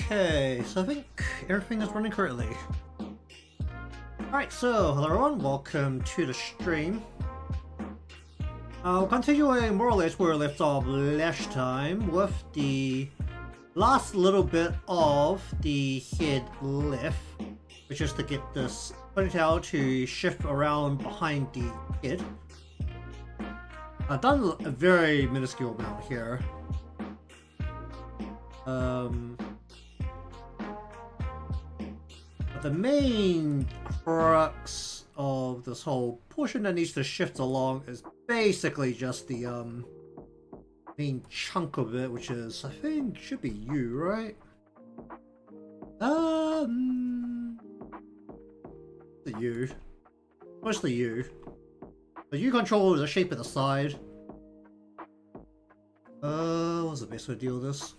Okay, so I think everything is running correctly. Alright, so hello everyone, welcome to the stream. I'll continue more or less where we left off last time with the last little bit of the head lift, which is to get this ponytail to shift around behind the head. I've done a very minuscule amount here. The main crux of this whole portion that needs to shift along is basically just the main chunk of it, which is, I think, should be you, right? You. Mostly you. But you control the shape of the side. What's the best way to deal with this?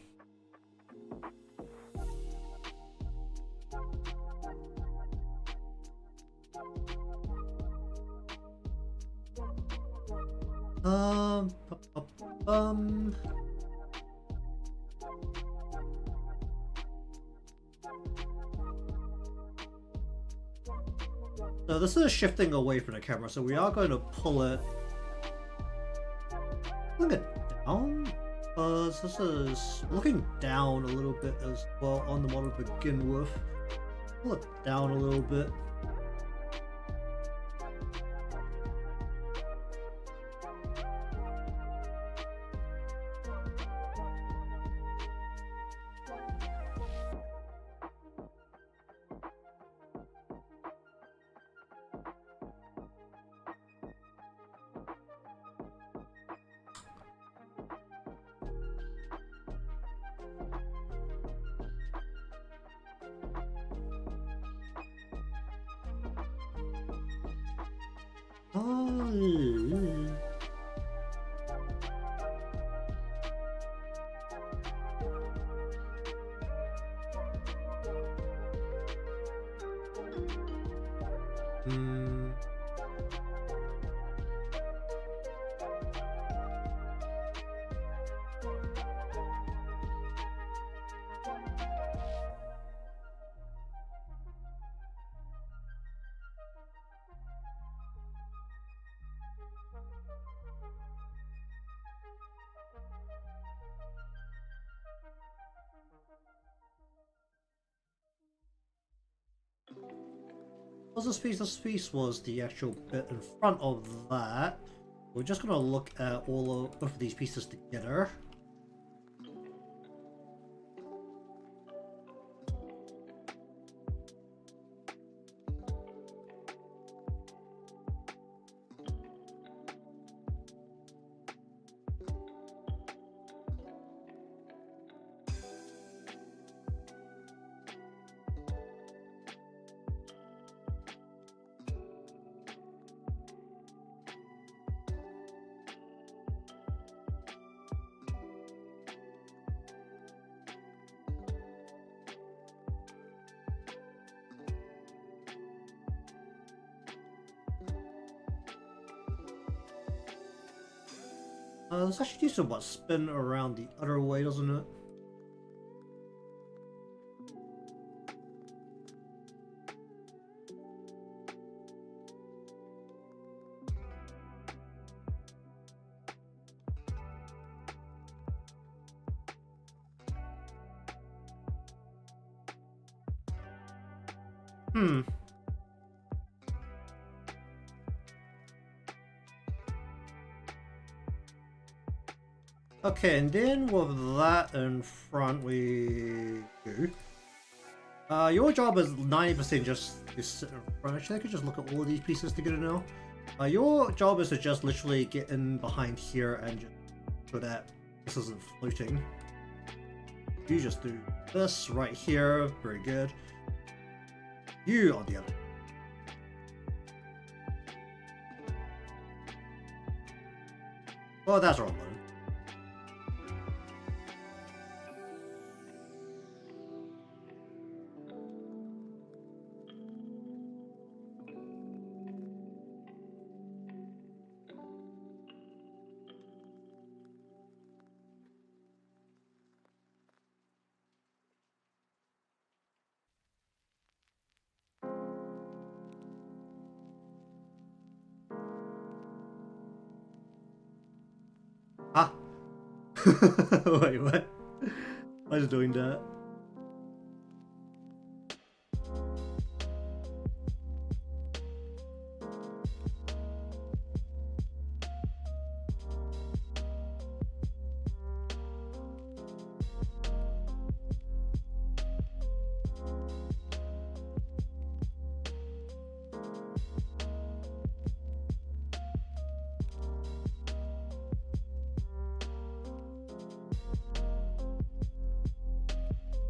Um, So this is shifting away from the camera, so we are going to pull it down. This is looking down a little bit as well on the model to begin with. Pull it down a little bit. This piece was the actual bit in front of that. We're just gonna look at both of these pieces together. This actually needs to spin around the other way, doesn't it? Okay, and then with that in front we do. Your job is 90% just to sit in front. Actually, I could just look at all of these pieces together now. Your job is to just literally get in behind here and just so that this isn't floating. You just do this right here. Very good. You on the other. Well, that's wrong button. Wait, what? Why is it doing that?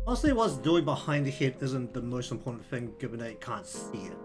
Honestly, what's doing behind the head isn't the most important thing, given that you can't see it.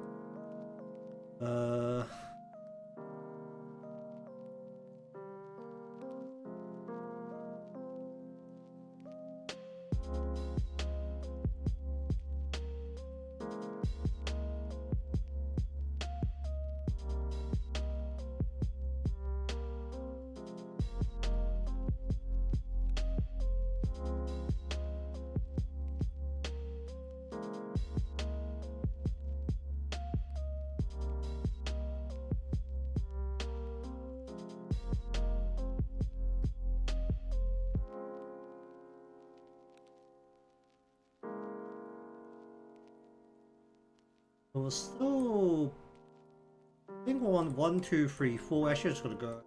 It was still... I think one, two, three, four. Actually, I'm just gonna go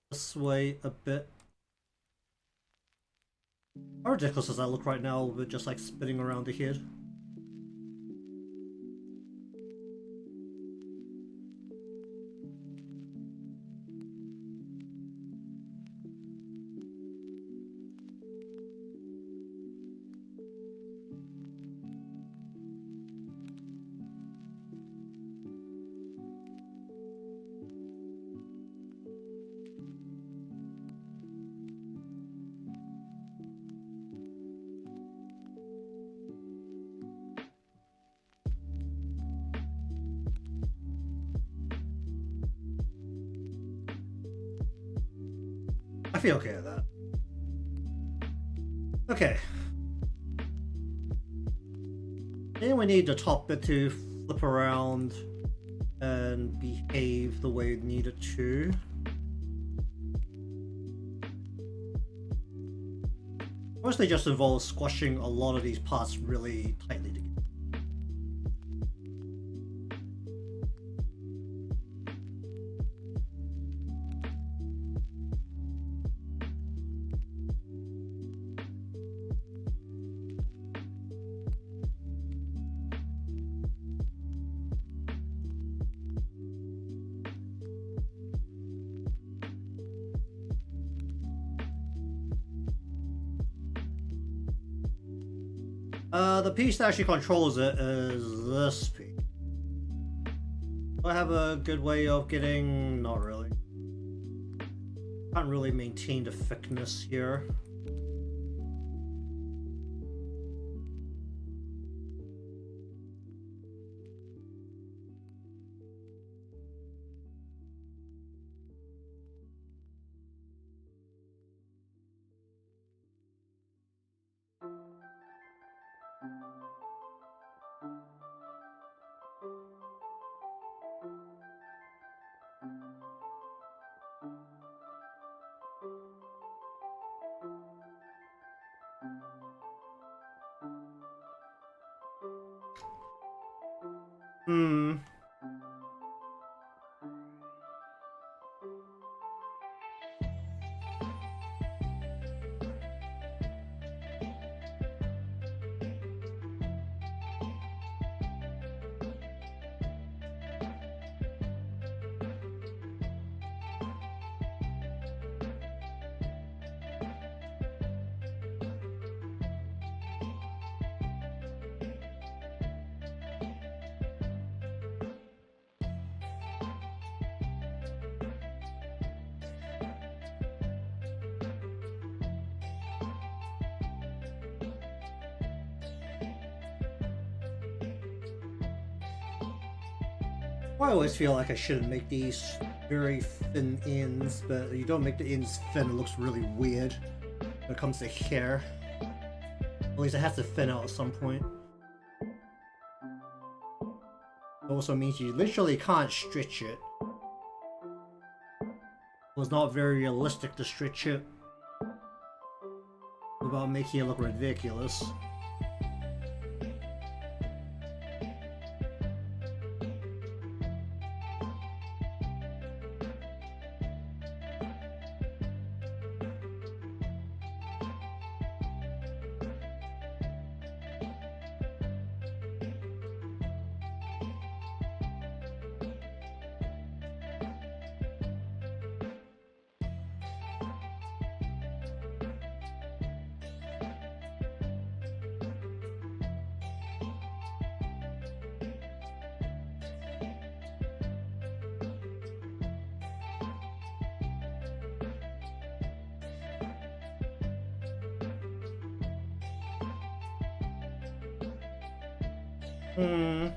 this way a bit. How ridiculous does that look right now with just like spinning around the head? I feel okay with that. Okay. Then we need the top bit to flip around and behave the way it needed to. Mostly just involves squashing a lot of these parts really tightly together. The piece that actually controls it is this piece. Do I have a good way of getting... Not really. Can't really maintain the thickness here. I always feel like I shouldn't make these very thin ends, but you don't make the ends thin, it looks really weird when it comes to hair. At least it has to thin out at some point. It also means you literally can't stretch it. was not very realistic to stretch it without making it look ridiculous. Hmm.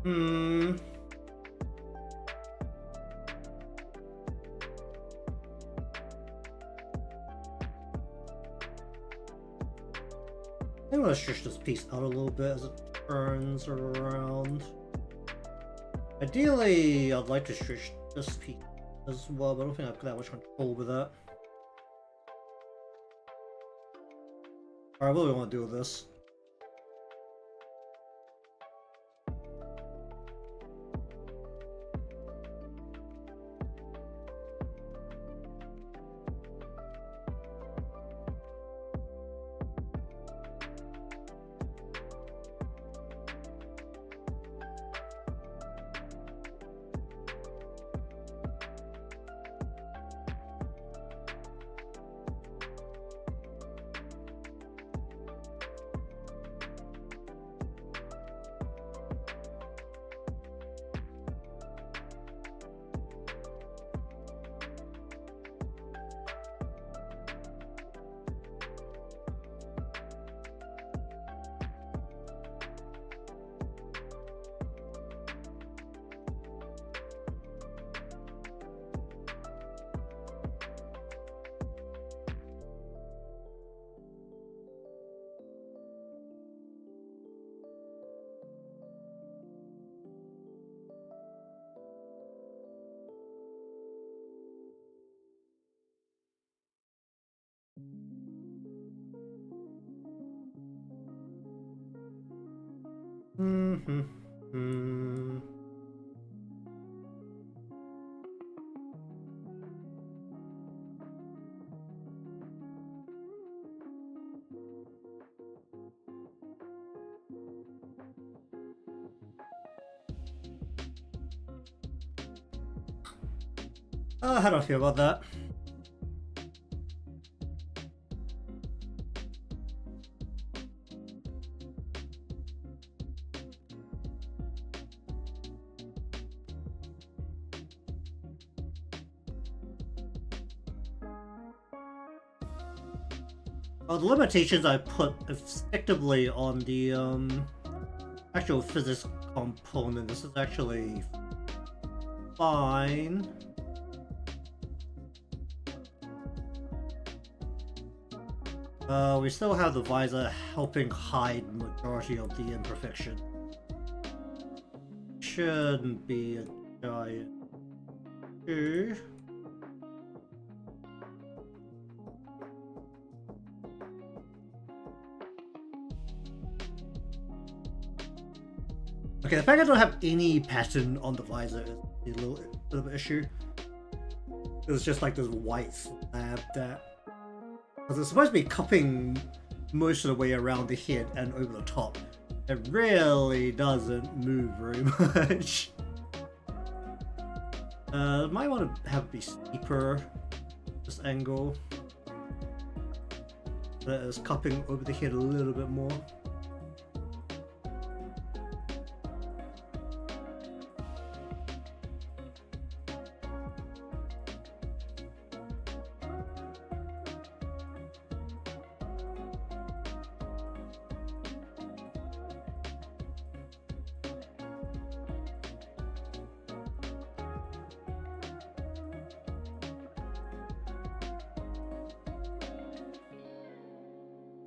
Hmm. I'm gonna stretch this piece out a little bit as it turns around. Ideally, I'd like to stretch this piece as well, but I don't think I've got that much control over that. Alright, what do we want to do with this? How do I feel about that? The limitations I put effectively on the actual physics component, this is actually fine. We still have the visor helping hide majority of the imperfection. Shouldn't be a giant issue. Okay, the fact I don't have any pattern on the visor is a little bit of an issue. It's just like this white slab that, because it's supposed to be cupping most of the way around the head and over the top. It really doesn't move very much. Might want to have it be steeper, this angle. That is cupping over the head a little bit more.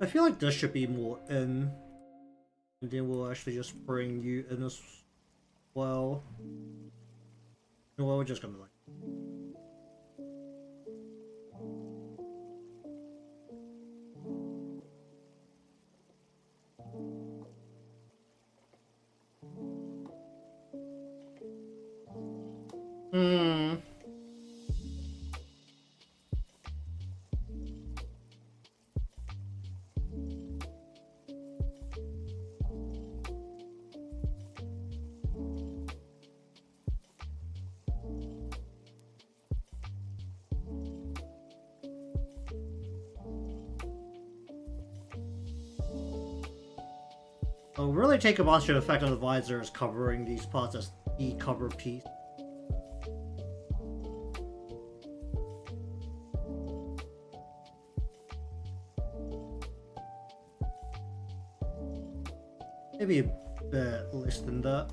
I feel like this should be more in, and then we'll actually just bring you in as well. Well, we're just gonna like. I'll really take advantage of the fact that the visor is covering these parts as the cover piece. Maybe a bit less than that.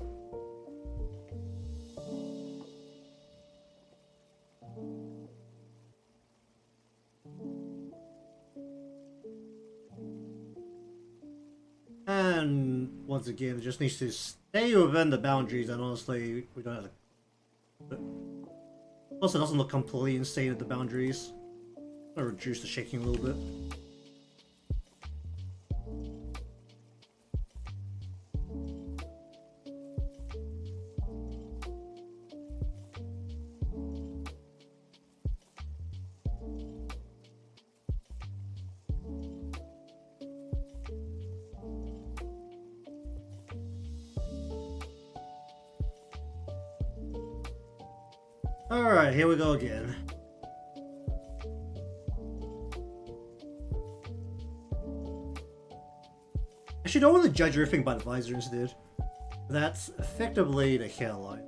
And once again, it just needs to stay within the boundaries, and honestly, we don't have to. Also, it doesn't look completely insane at the boundaries. I'm gonna reduce the shaking a little bit. Alright, here we go again. Actually, don't want to judge everything by the visor instead. That's effectively the hairline.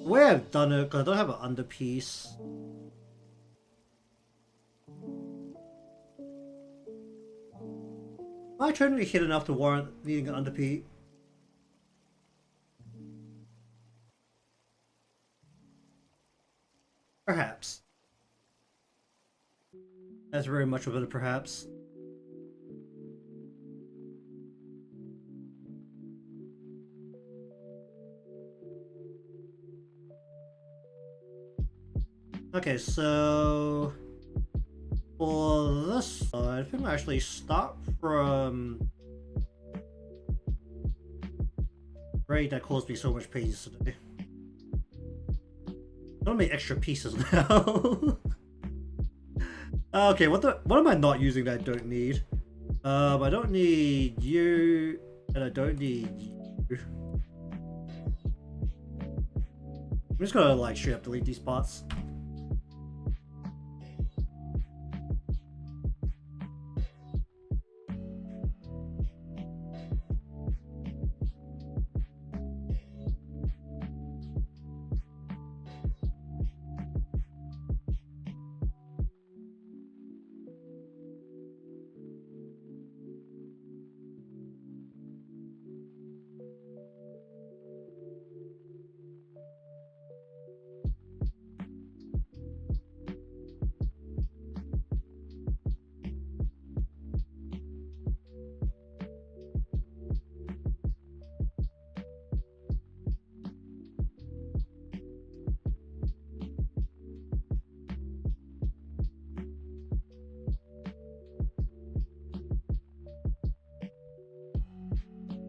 The way I've done it, because I don't have an underpiece. Am I trying to hit enough to warrant needing an underpiece? Perhaps. That's very much of it, perhaps. Okay, so for this side, I think I'll actually start from right that caused me so much pain today. I'm gonna make extra pieces now. Okay, what am I not using that I don't need? I don't need you, and I don't need you. I'm just gonna like straight up delete these spots.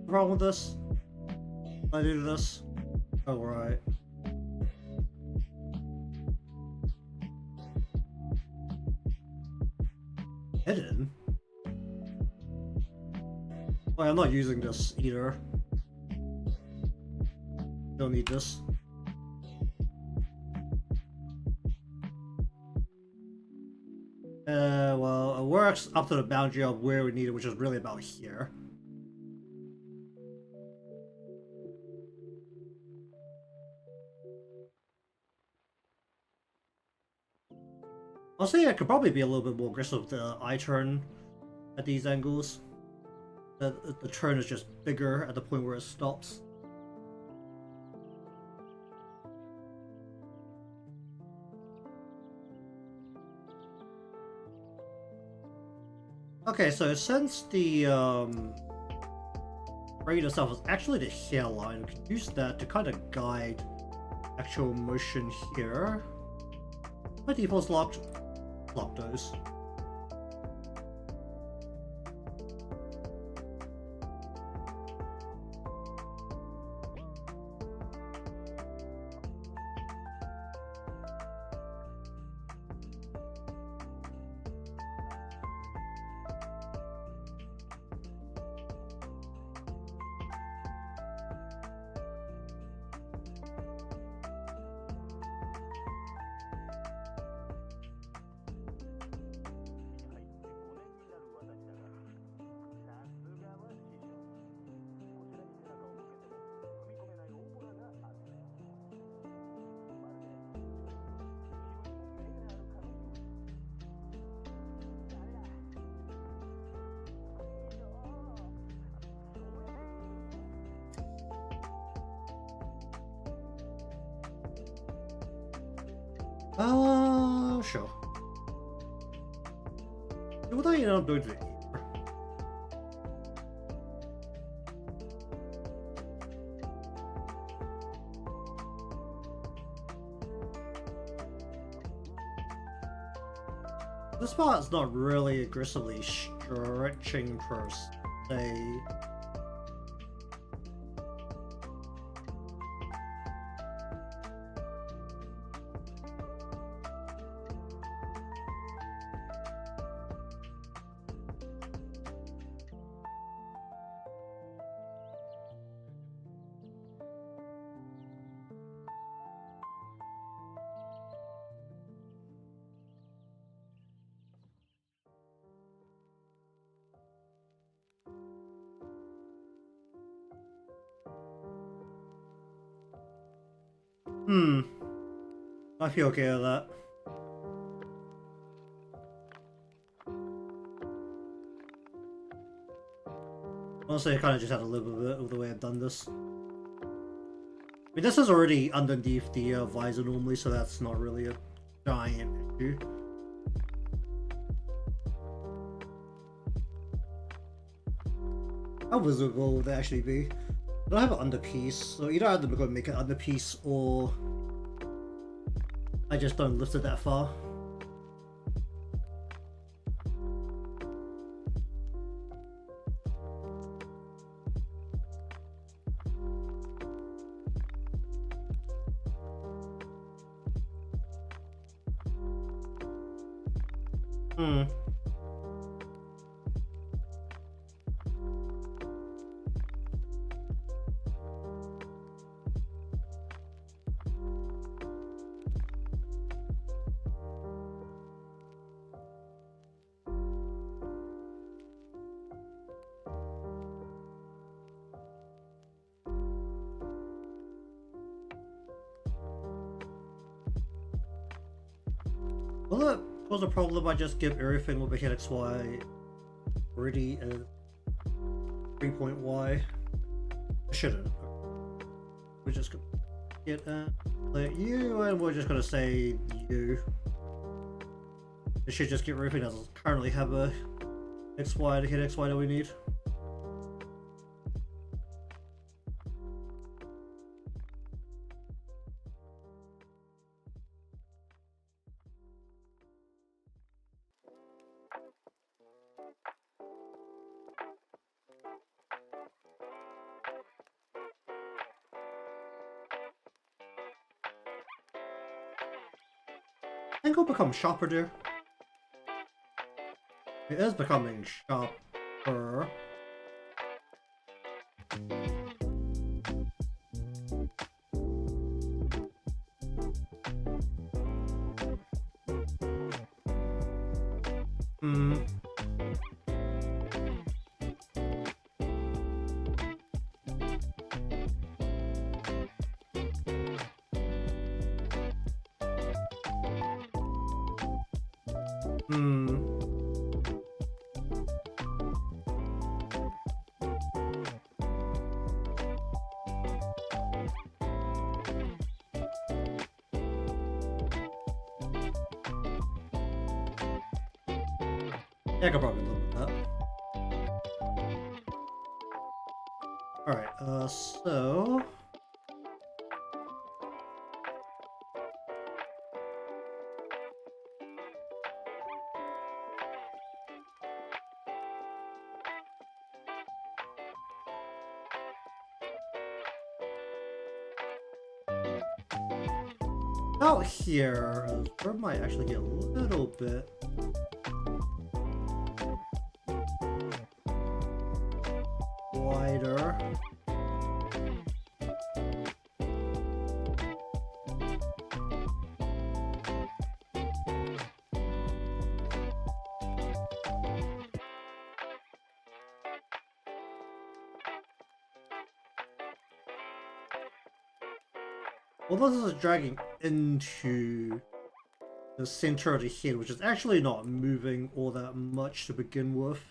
Problem with this? I do this? Oh, right. hidden? Oh, I'm not using this either. Don't need this. Well, it works up to the boundary of where we need it, which is really about here. I'll say I could probably be a little bit more aggressive with the eye turn at these angles. The turn is just bigger at the point where it stops. Okay, so since the braid itself is actually the hairline, we can use that to kind of guide actual motion here. By default's locked. Lock those. Sure. What I end up doing today? This part's not really aggressively stretching per se. I feel okay with that. Honestly, I kind of just had a little bit of the way I've done this. I mean, this is already underneath the visor normally, so that's not really a giant issue. How visible would they actually be? I don't have an underpiece, so either I have to go make an underpiece or I just don't lift it that far. Will that cause a problem? I just give everything with a hit XY already a 3-point Y. I shouldn't. We're just gonna get let you, and we're just gonna say you. It should just get everything that doesn't currently have a XY to hit XY that we need. I think I'll become sharper there. It is becoming sharper. Hmm. Yeah, I could probably live with that. Alright, so... out here, the bird might actually get a little bit wider. Although this is dragging into the center of the head, which is actually not moving all that much to begin with.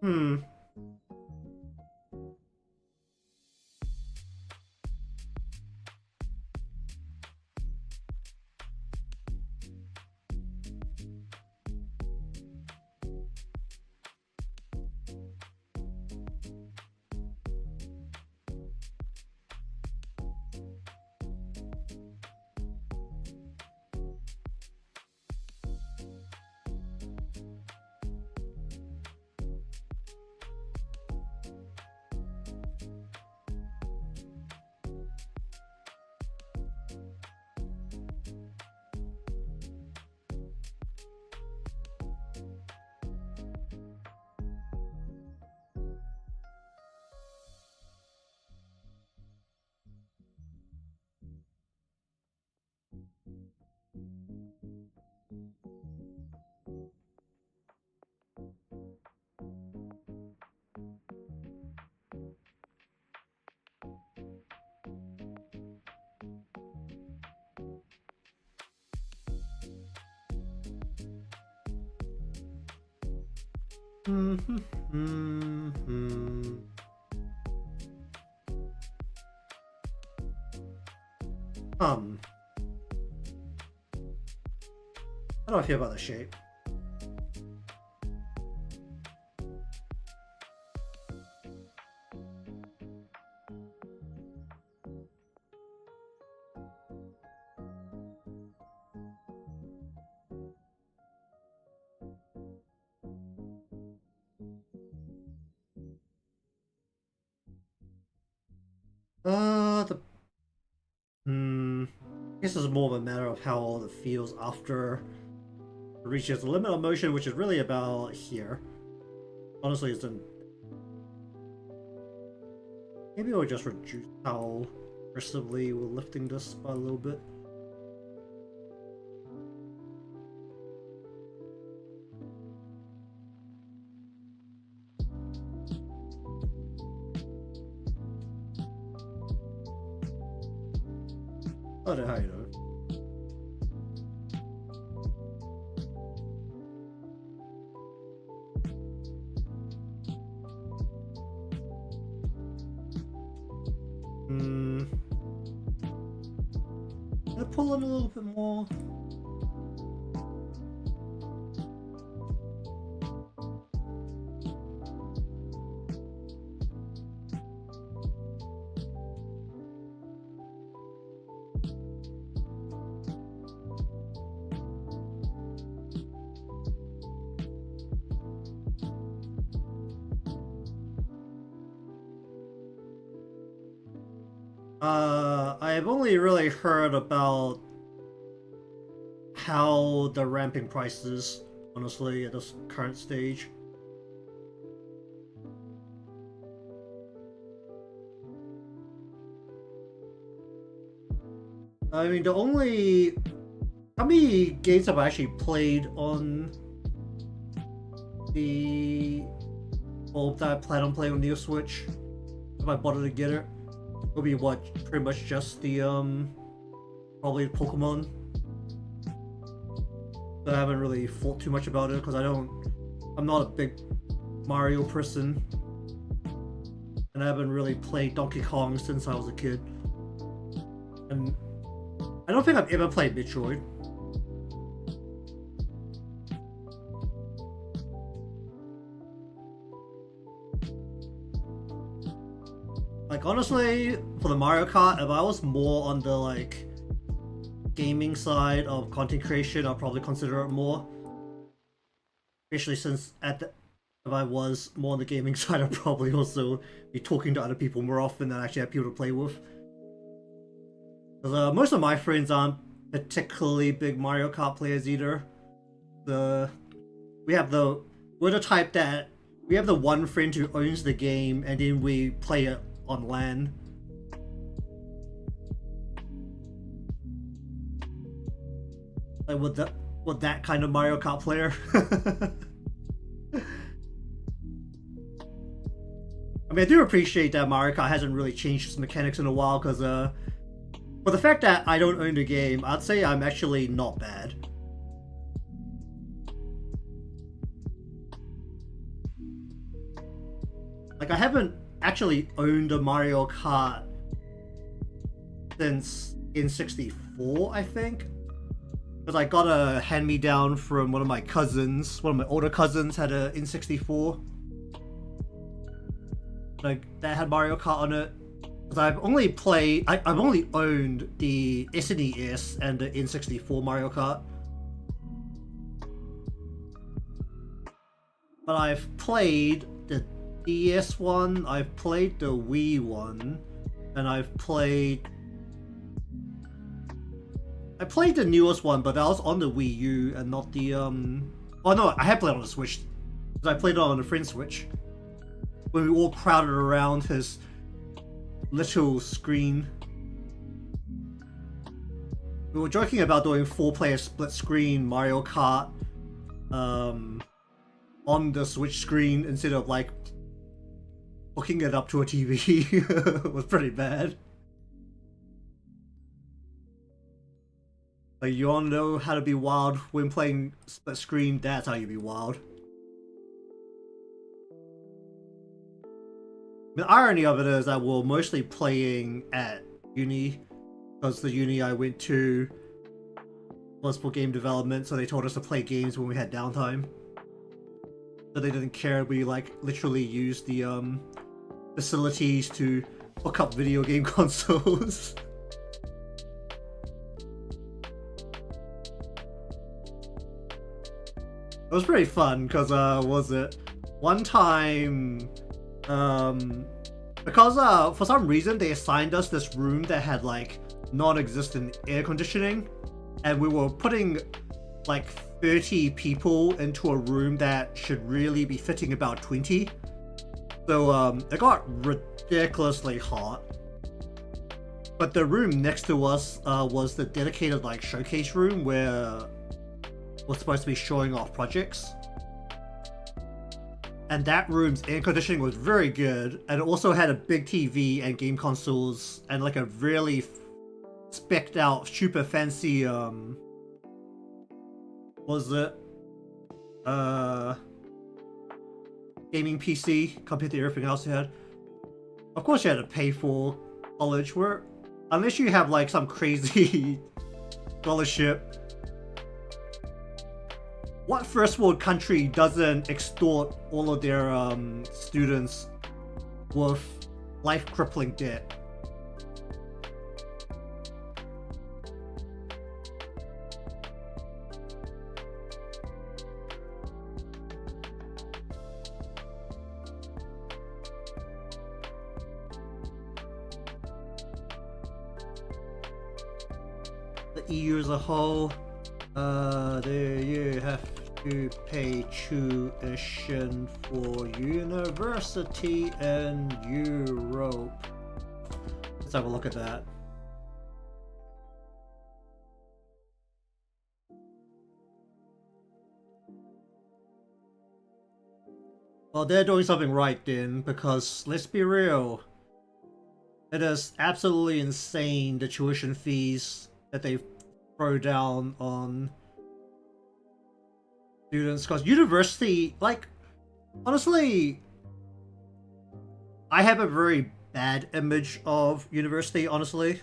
Hmm. How do I feel about the shape? The I guess it's more of a matter of how it feels after it reaches the limit of motion, which is really about here. Honestly, it's maybe I'll just reduce how aggressively we're lifting this by a little bit. Oh, how you doing? Can I pull in a little bit more? I've only really heard about how the ramping prices, honestly, at this current stage. I mean, the only... How many games have I actually played on the... Well, that I plan on playing on the Switch? If I bother to get it? It'll be what, pretty much just the, probably Pokemon. But I haven't really thought too much about it, because I'm not a big Mario person. And I haven't really played Donkey Kong since I was a kid. And I don't think I've ever played Metroid. Like, honestly, for the Mario Kart, if I was more on the, like, gaming side of content creation, I'll probably consider it more. Especially since if I was more on the gaming side, I'd probably also be talking to other people more often than I actually have people to play with. Because most of my friends aren't particularly big Mario Kart players either. We're the type that we have the one friend who owns the game, and then we play it on LAN. Like with that kind of Mario Kart player. I mean, I do appreciate that Mario Kart hasn't really changed its mechanics in a while, because for the fact that I don't own the game, I'd say I'm actually not bad. Like, I haven't actually owned a Mario Kart since N64, I think. Because I got a hand-me-down from one of my cousins. One of my older cousins had a N64. Like, that had Mario Kart on it. Because I've only owned the SNES and the N64 Mario Kart. But I've played the DS one, I've played the Wii one, and I played the newest one, but that was on the Wii U and not the oh no, I had played it on the Switch, because I played it on a friend's Switch when we all crowded around his little screen. We were joking about doing 4-player split screen Mario Kart on the Switch screen instead of like hooking it up to a TV. It was pretty bad. Like, you wanna know how to be wild when playing split screen? That's how you be wild. The irony of it is that we're mostly playing at uni, because the uni I went to was for game development, so they told us to play games when we had downtime. So they didn't care. We like literally used the facilities to hook up video game consoles. It was pretty fun, because was it one time because for some reason they assigned us this room that had like non-existent air conditioning, and we were putting like 30 people into a room that should really be fitting about 20. So it got ridiculously hot. But the room next to us was the dedicated like showcase room where we're supposed to be showing off projects. And that room's air conditioning was very good, and it also had a big TV and game consoles and like a really specced out, super fancy gaming PC compared to everything else you had. Of course you had to pay for college, where unless you have like some crazy scholarship. What first world country doesn't extort all of their students with life-crippling debt? the EU as a whole, there you have to pay tuition for university in Europe. Let's have a look at that. Well, they're doing something right then, because let's be real, it is absolutely insane the tuition fees that they throw down on students. Because university, like, honestly, I have a very bad image of university, honestly.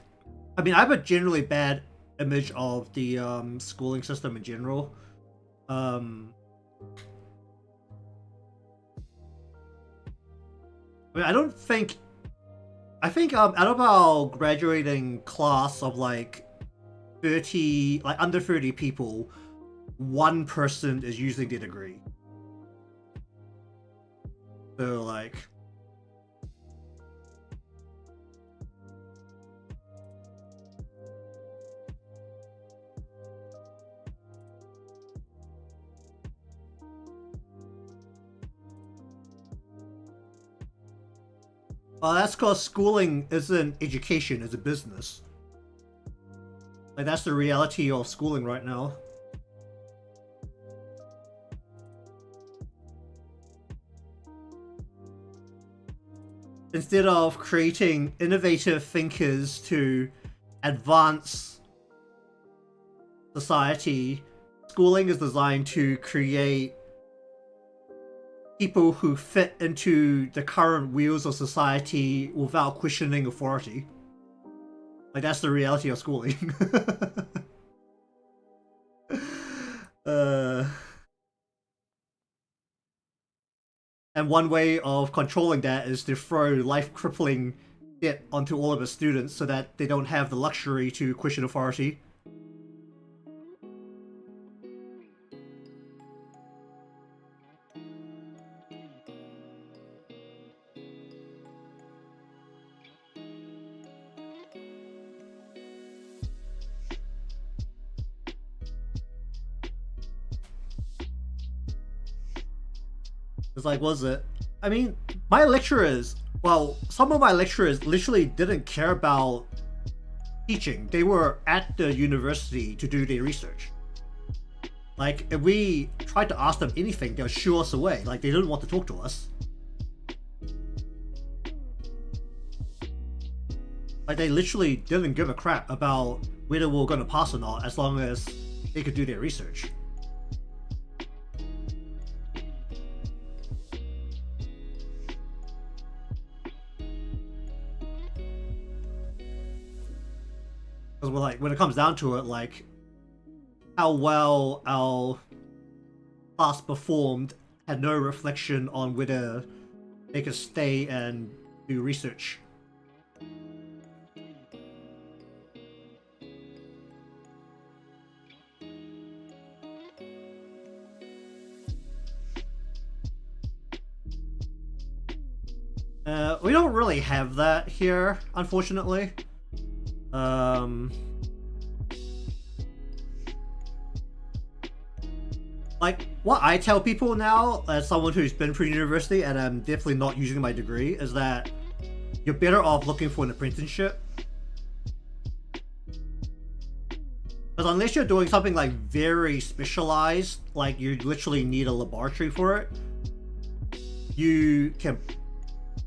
I mean, I have a generally bad image of the schooling system in general. I mean, I think out of our graduating class of like 30, like under 30 people, one person is using their degree. So like, well, that's because schooling isn't education, it's a business. Like, that's the reality of schooling right now. Instead of creating innovative thinkers to advance society, schooling is designed to create people who fit into the current wheels of society without questioning authority. Like, that's the reality of schooling. And one way of controlling that is to throw life-crippling debt onto all of the students so that they don't have the luxury to question authority. It's like, was it? I mean, my lecturers, well, some of my lecturers literally didn't care about teaching. They were at the university to do their research. Like, if we tried to ask them anything, they would shoo us away. Like, they didn't want to talk to us. Like, they literally didn't give a crap about whether we were going to pass or not, as long as they could do their research. Because we're like, when it comes down to it, like, how well our class performed had no reflection on whether they could stay and do research. We don't really have that here, unfortunately. Like, what I tell people now, as someone who's been through university and I'm definitely not using my degree, is that you're better off looking for an apprenticeship. Because unless you're doing something like very specialized, like you literally need a laboratory for it, you can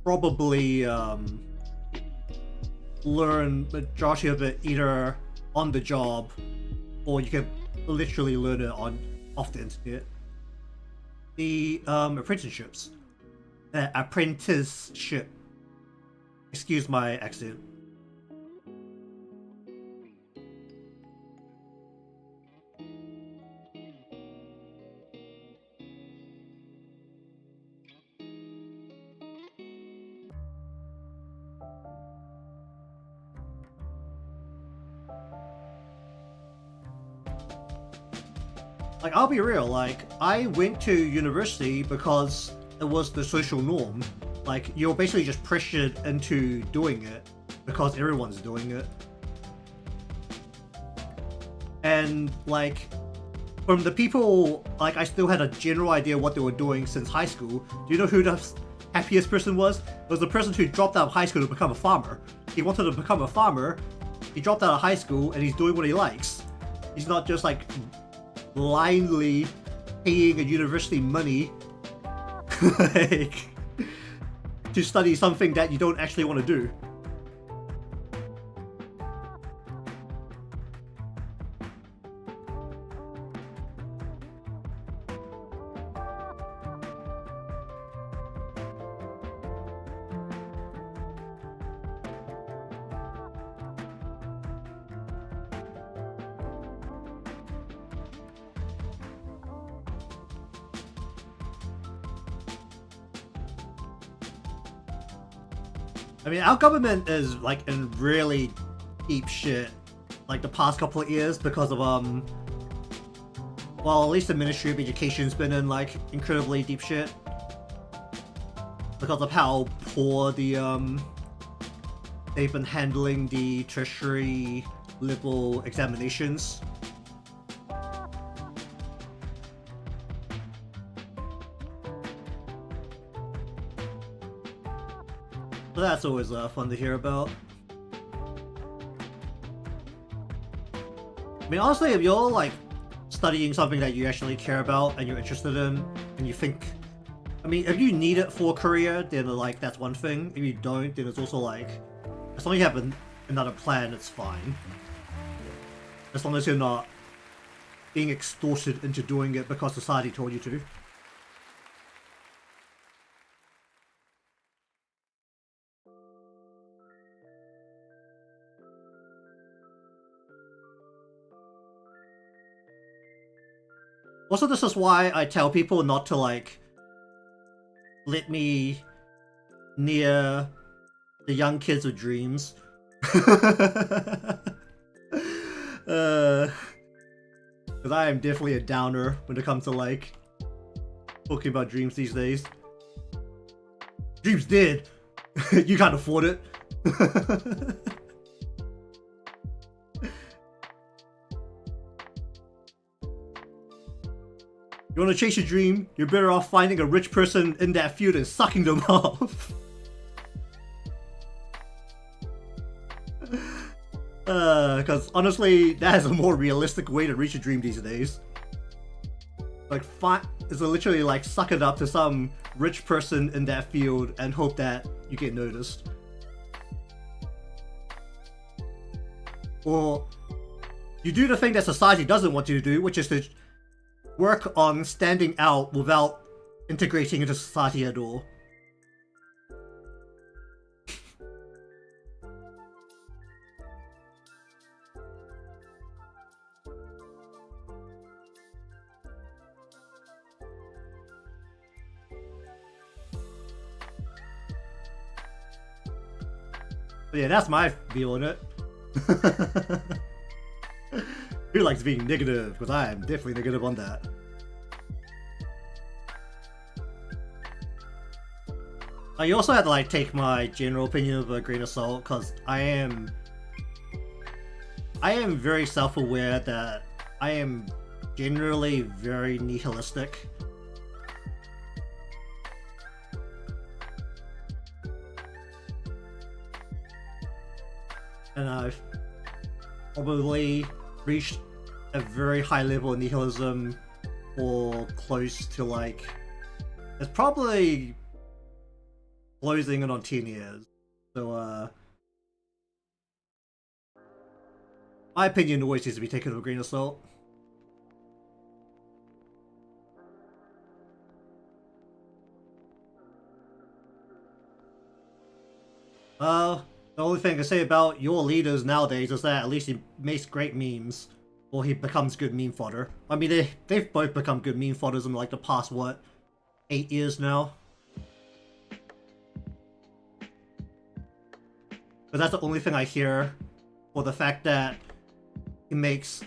probably learn the majority of it either on the job, or you can literally learn it off the internet. The apprenticeships. Apprenticeship. Excuse my accent. Like, I'll be real, like, I went to university because it was the social norm. Like, you're basically just pressured into doing it because everyone's doing it. and like from the people, like I still had a general idea what they were doing since high school. Do you know who the happiest person was? It was the person who dropped out of high school to become a farmer. He wanted to become a farmer. He dropped out of high school and he's doing what he likes. He's not just like blindly paying a university money like, to study something that you don't actually want to do. I mean, our government is like in really deep shit, like the past couple of years because of well, at least the Ministry of Education's been in like incredibly deep shit because of how poor the they've been handling the tertiary level examinations. So that's always fun to hear about. I mean, honestly, if you're like studying something that you actually care about and you're interested in, and you think, I mean, if you need it for a career, then like that's one thing. If you don't, then it's also like, as long as you have another plan, it's fine. As long as you're not being extorted into doing it because society told you to. Also, this is why I tell people not to, like, let me near the young kids with dreams. Because I am definitely a downer when it comes to, like, talking about dreams these days. Dreams dead! You can't afford it. You want to chase your dream? You're better off finding a rich person in that field and sucking them off. Because honestly, that is a more realistic way to reach a dream these days. Like, it's literally like suck it up to some rich person in that field and hope that you get noticed. Or you do the thing that society doesn't want you to do, which is to work on standing out without integrating into society at all. But yeah, that's my view on it. Who likes being negative? Because I am definitely negative on that. You also have to like take my general opinion with a grain of salt, because I am very self-aware that I am generally very nihilistic. And I've probably reached a very high level of nihilism, or close to, like, it's probably closing in on 10 years. So my opinion always needs to be taken with a grain of salt. The only thing I can say about your leaders nowadays is that at least he makes great memes, or he becomes good meme fodder. I mean, they've both become good meme fodders in like the past, what, 8 years now? But that's the only thing I hear, for the fact that he makes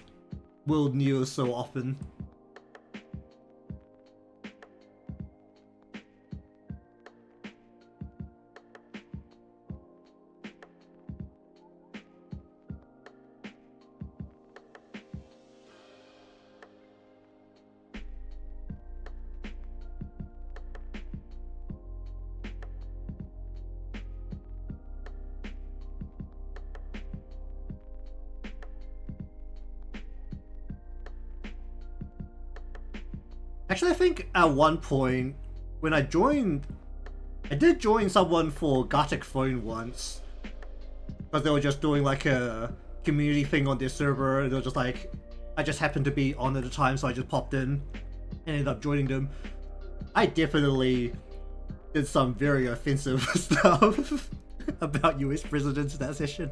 world news so often. Actually, I think at one point when I did join someone for Gartic Phone once, because they were just doing like a community thing on their server, and they were just like, I just happened to be on at the time, so I just popped in and ended up joining them. I definitely did some very offensive stuff about US presidents in that session.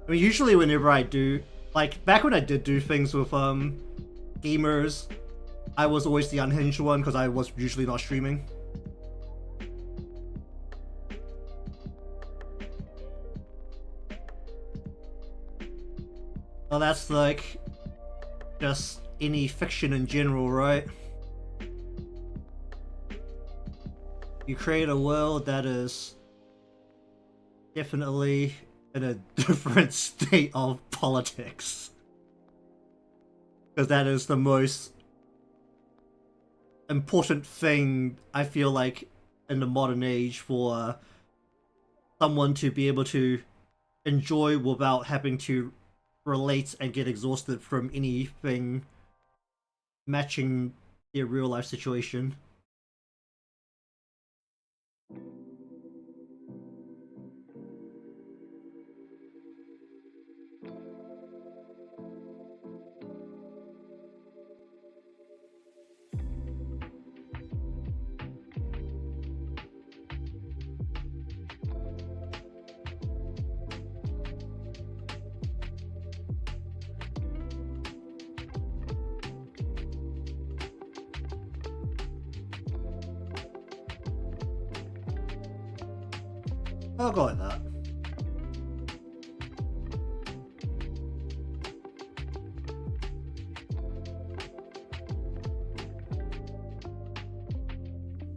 I mean, usually whenever I do, like back when I did do things with gamers, I was always the unhinged one because I was usually not streaming. Well, that's like just any fiction in general, right? You create a world that is definitely in a different state of politics, because that is the most important thing I feel like in the modern age for someone to be able to enjoy without having to relate and get exhausted from anything matching their real life situation. I'll go with that.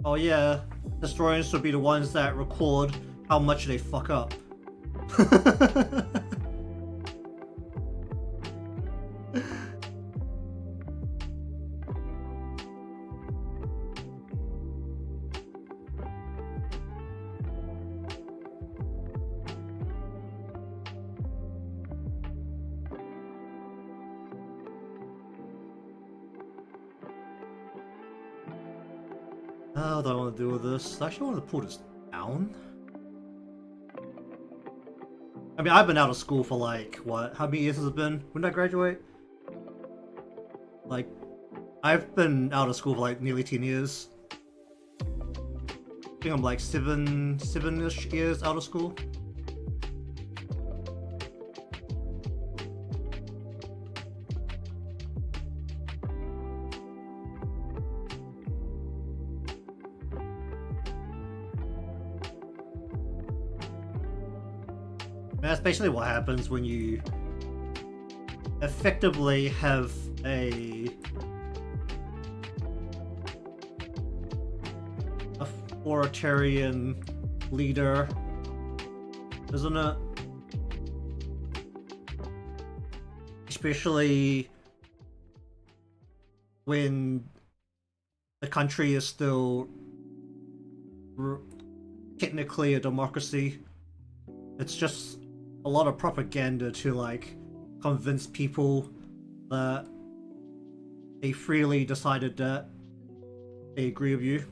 Oh yeah, historians should be the ones that record how much they fuck up. How do I want to deal with this? I actually want to pull this down. I mean, I've been out of school for like, what? How many years has it been? When did I graduate? Like, I've been out of school for like nearly 10 years. I think I'm like seven-ish years out of school. That's basically what happens when you effectively have a authoritarian leader, isn't it? Especially when the country is still technically a democracy. It's just a lot of propaganda to like convince people that they freely decided that they agree with you.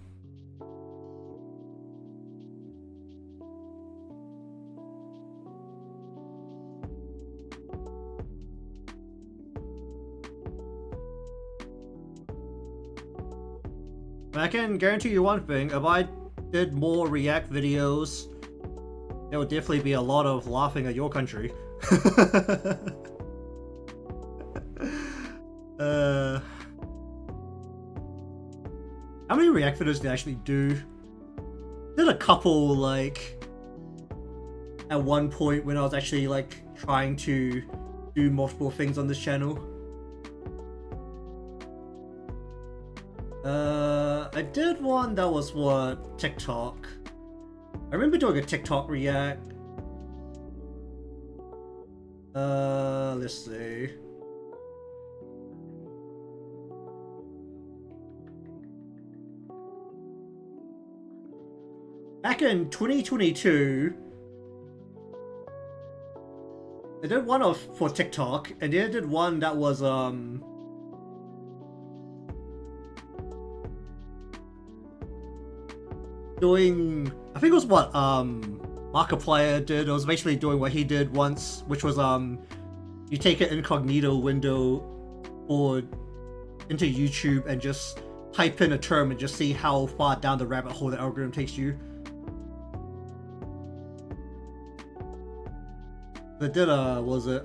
I can guarantee you one thing, if I did more React videos, there would definitely be a lot of laughing at your country. How many React videos did I actually do? Did a couple, like, at one point when I was actually, like, trying to do multiple things on this channel. I did one that was, what, TikTok. I remember doing a TikTok React. Let's see. Back in 2022, They did one for TikTok, and they did one that was doing, I think it was what Markiplier did. It was basically doing what he did once, which was you take an incognito window or into YouTube and just type in a term and just see how far down the rabbit hole the algorithm takes you. I did I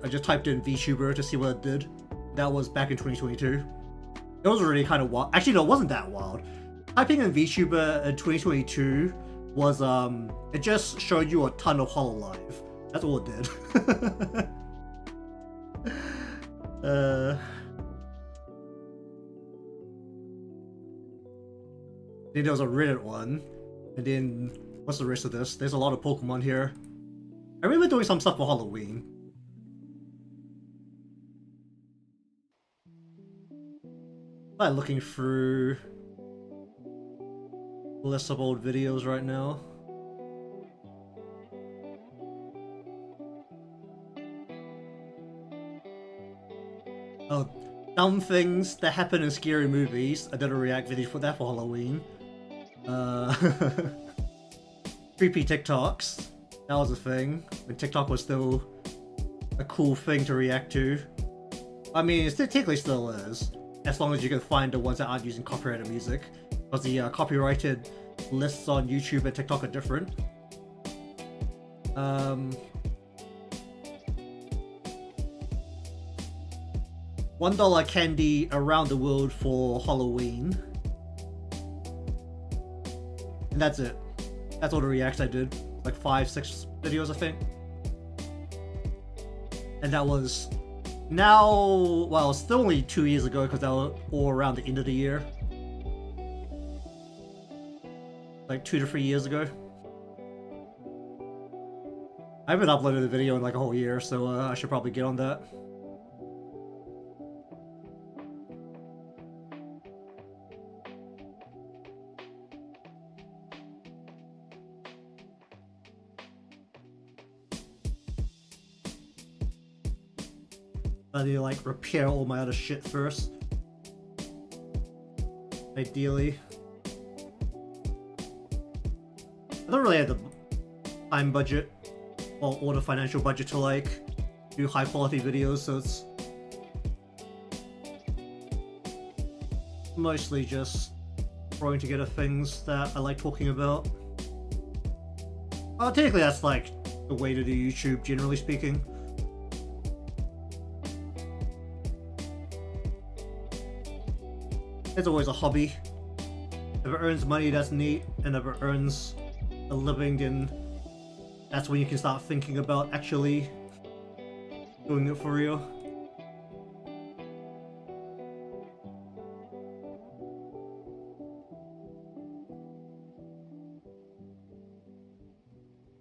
just typed in VTuber to see what it did. That was back in 2022. It was really kind of wild. Actually, no, it wasn't that wild. Typing in VTuber in 2022 was it just showed you a ton of HoloLive. That's all it did. Then there was a Reddit one, and then what's the rest of this? There's a lot of Pokemon here. I remember doing some stuff for Halloween. I'm looking through a list of old videos right now. Oh, dumb things that happen in scary movies. I did a react video for that for Halloween. Creepy TikToks. That was a thing when TikTok was still a cool thing to react to. I mean, it technically still is, as long as you can find the ones that aren't using copyrighted music, because the copyrighted lists on YouTube and TikTok are different. $1 candy around the world for Halloween, and that's it. That's all the reacts I did. Like 5-6 videos, I think. And that was now, well, it's still only 2 years ago because that was all around the end of the year. Like 2 to 3 years ago. I haven't uploaded a video in like a whole year, so I should probably get on that. I need to like repair all my other shit first. Ideally. I don't really have the time budget or the financial budget to like do high quality videos, so it's mostly just throwing together things that I like talking about. Technically that's like the way to do YouTube, generally speaking. It's always a hobby. If it earns money, that's neat, and if it earns a living, then that's when you can start thinking about actually doing it for real.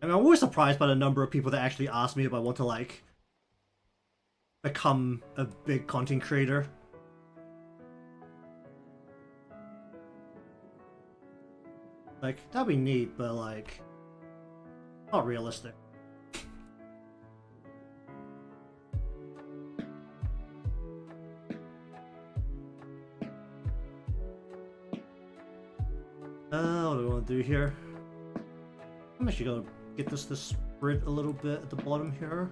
I mean, I'm always surprised by the number of people that actually ask me if I want to like become a big content creator. Like, that'd be neat, but like, not realistic. What do we want to do here? I'm actually gonna get this to spread a little bit at the bottom here.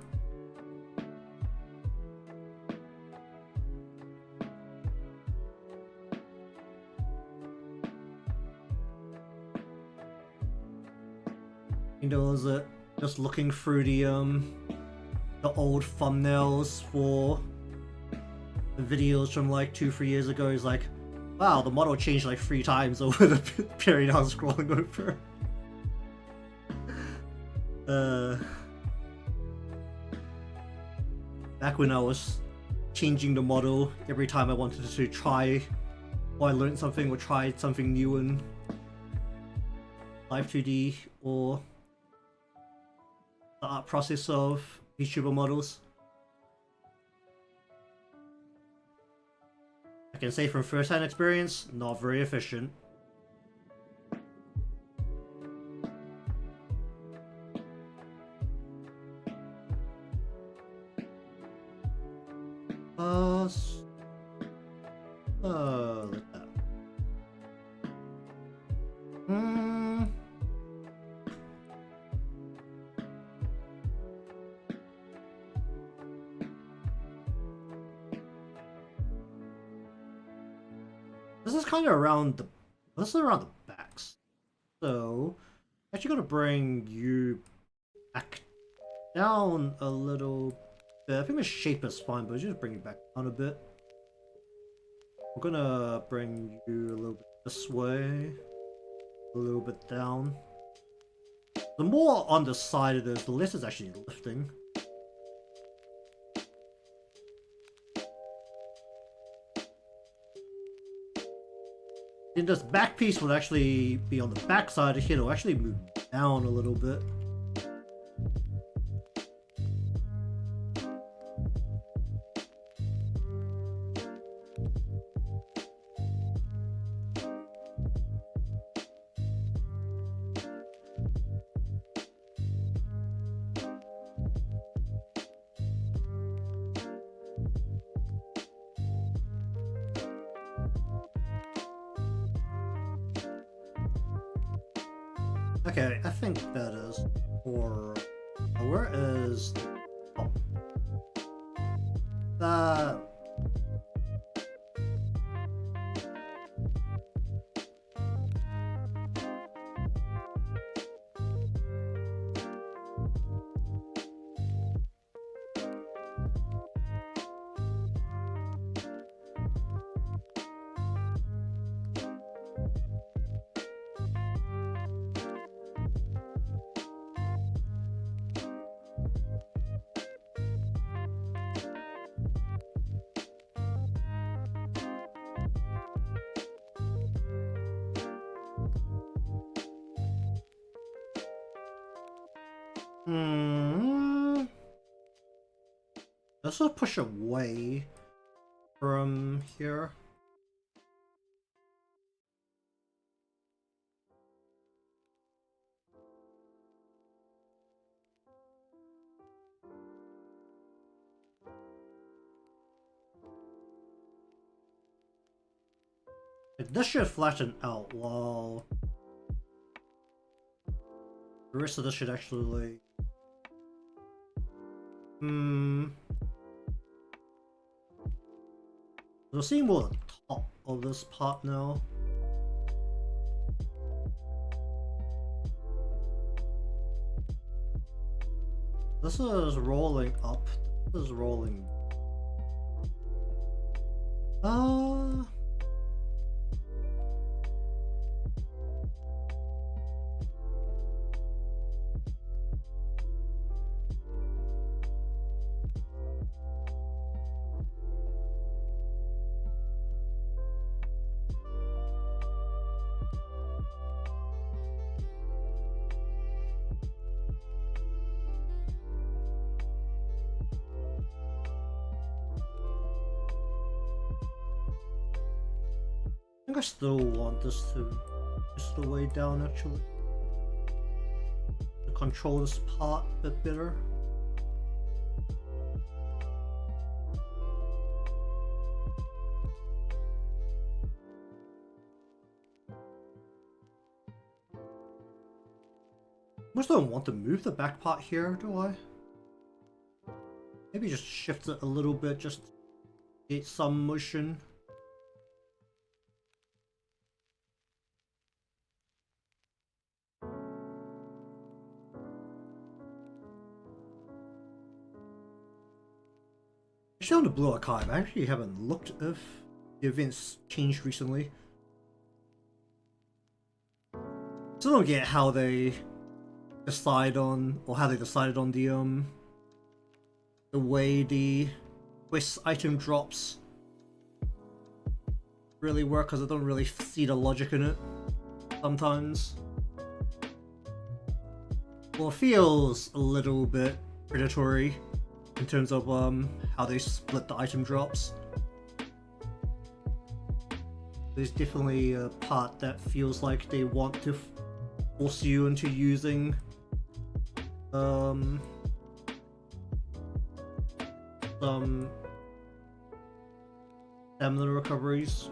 You know, is it just looking through the old thumbnails for the videos from like 2-3 years ago? Is like, wow, the model changed like 3 times over the period I was scrolling over. Back when I was changing the model every time I wanted to try, or I learned something or tried something new in Live 2D or the art process of VTuber models. I can say from first-hand experience, not very efficient. Like that. Hmm. This is kind of around the. This is around the backs. So, actually, gonna bring you back down a little bit. I think the shape is fine, but just bring it back down a bit. I'm gonna bring you a little bit this way, a little bit down. The more on the side it is, the less it's actually lifting. And this back piece would actually be on the back side here. It'll actually move down a little bit. Okay, I think that is for where is that let's just push away from here. This should flatten out while the rest of this should actually we're seeing more the top of this part now. This is rolling up. This is rolling. I still want this to just the way down actually. To control this part a bit better. I just don't want to move the back part here, do I? Maybe just shift it a little bit just to get some motion. Actually, on the Blue Archive, I actually haven't looked if the events changed recently. Still don't get how they decide on, or how they decided on the way the quest item drops really work, because I don't really see the logic in it sometimes. Well, it feels a little bit predatory in terms of how they split the item drops. There's definitely a part that feels like they want to force you into using some stamina recoveries.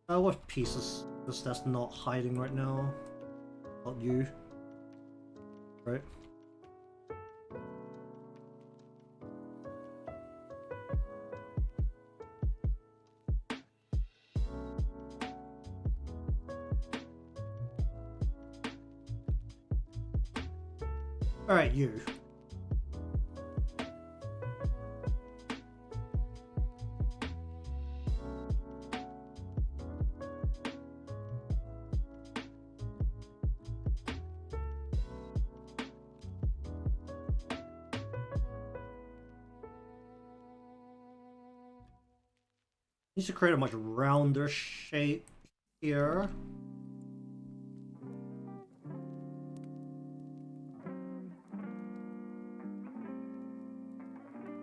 What pieces that's not hiding right now? Not you. Right? Alright, you. Needs to create a much rounder shape here.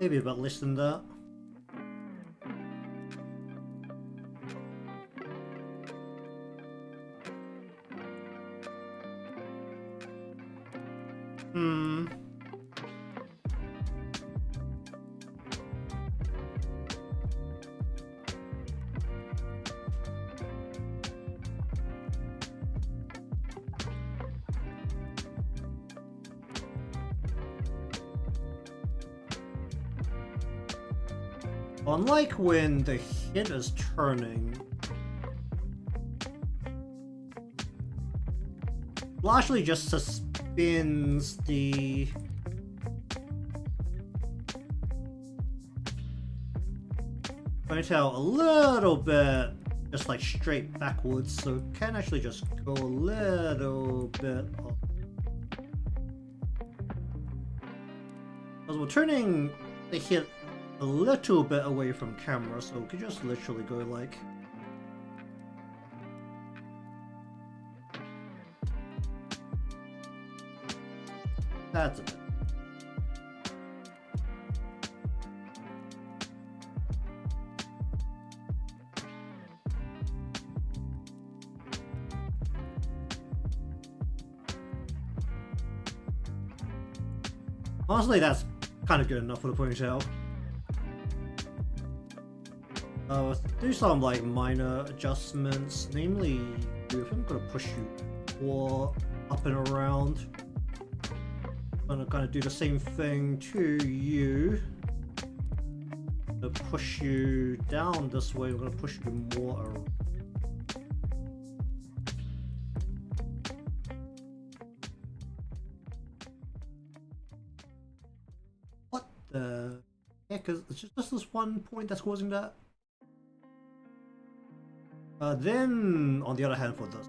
Maybe a bit less than that. Unlike when the head is turning, largely just suspends the ponytail a little bit, just like straight backwards, so it can actually just go a little bit off. Because we're turning the head a little bit away from camera, so we could just literally go like that's a bit. Honestly, that's kind of good enough for the ponytail. Do some like minor adjustments, namely if I'm gonna push you more up and around, I'm gonna kind of do the same thing to you. I'm gonna push you down this way, I'm gonna push you more around. What the heck is it's just this one point that's causing that? Then, on the other hand, for this,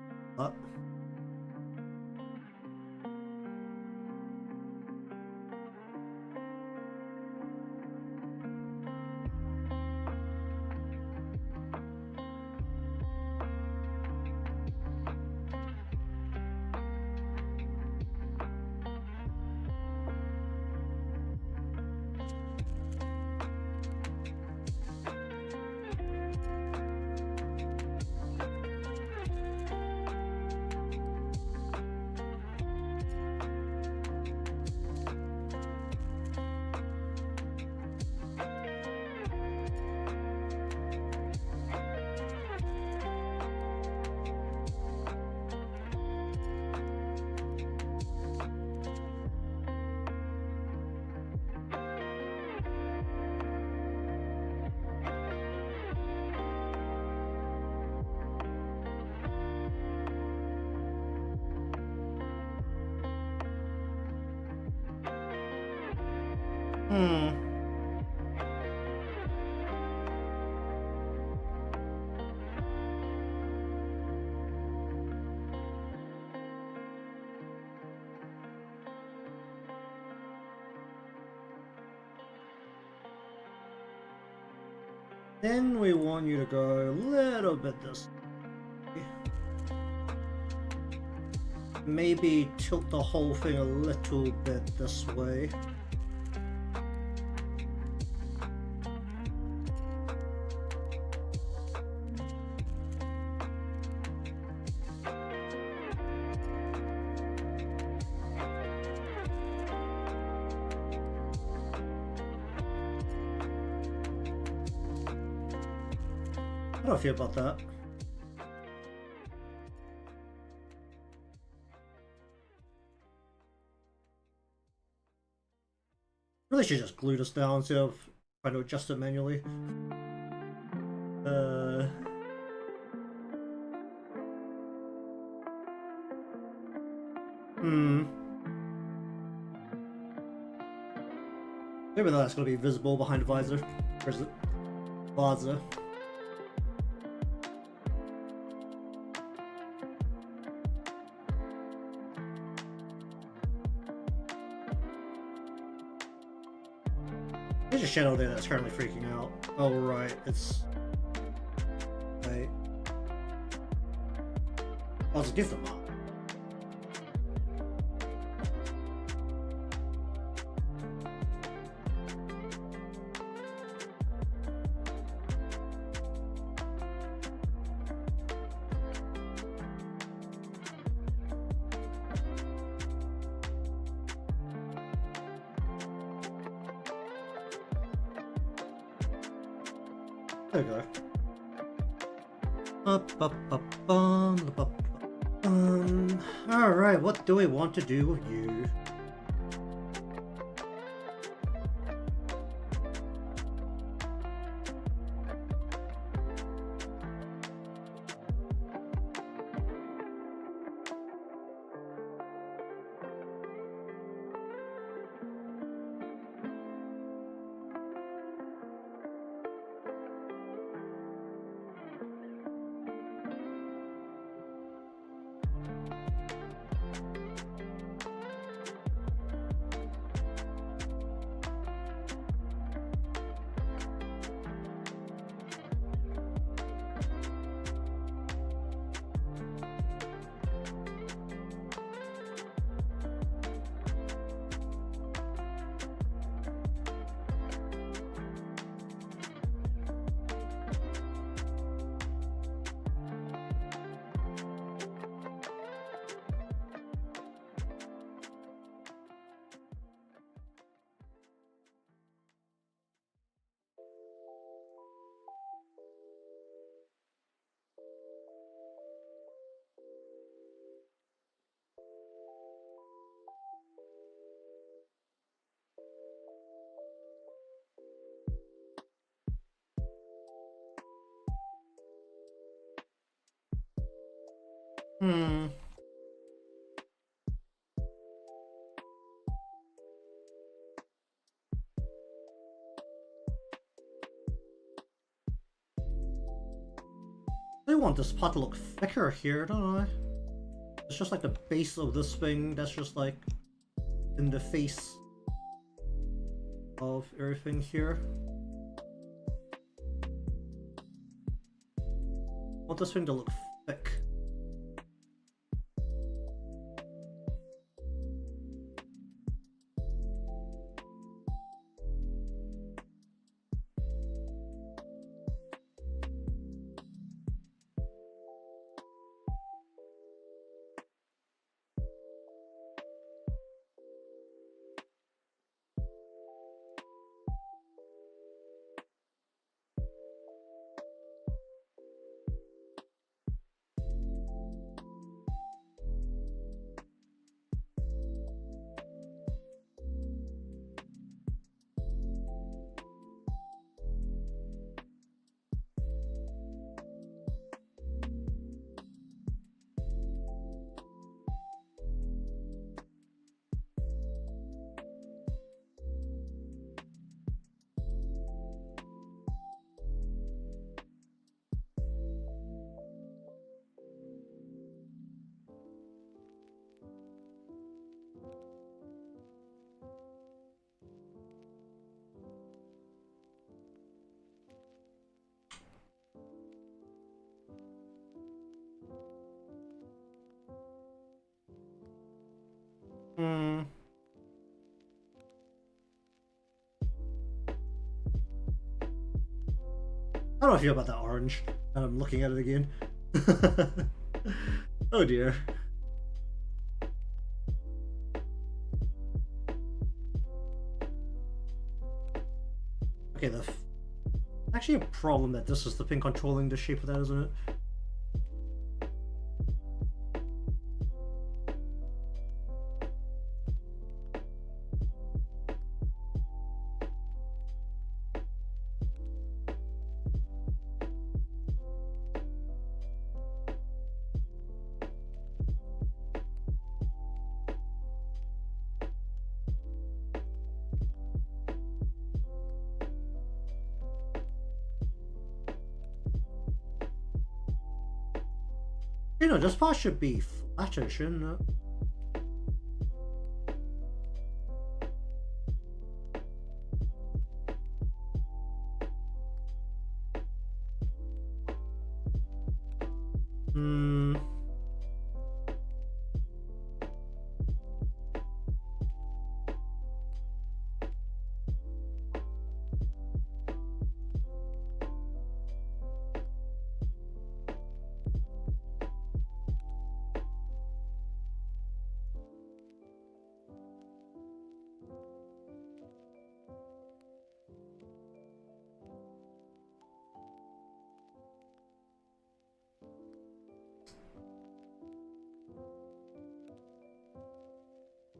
Then we want you to go a little bit this way. Maybe tilt the whole thing a little bit this way. How do I feel about that? Really should just glue this down instead of trying to adjust it manually. Maybe that's gonna be visible behind the visor. Or is it? Visor. There's a shadow there that's currently freaking out. Oh right, it's... Wait. I'll just give them up. There we go. Alright, what do we want to do with you? I want this pot to look thicker here, don't I? It's just like the base of this thing that's just like in the face of everything here. I want this thing to look thick. How do I feel about that orange? And I'm looking at it again. Oh dear. Okay, actually a problem that this is the pin controlling the shape of that, isn't it? You know, this part should be flatter, shouldn't it? Hmm.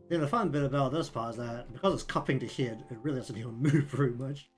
Yeah, the fun bit about this part is that because it's cupping the head, it really doesn't even move very much.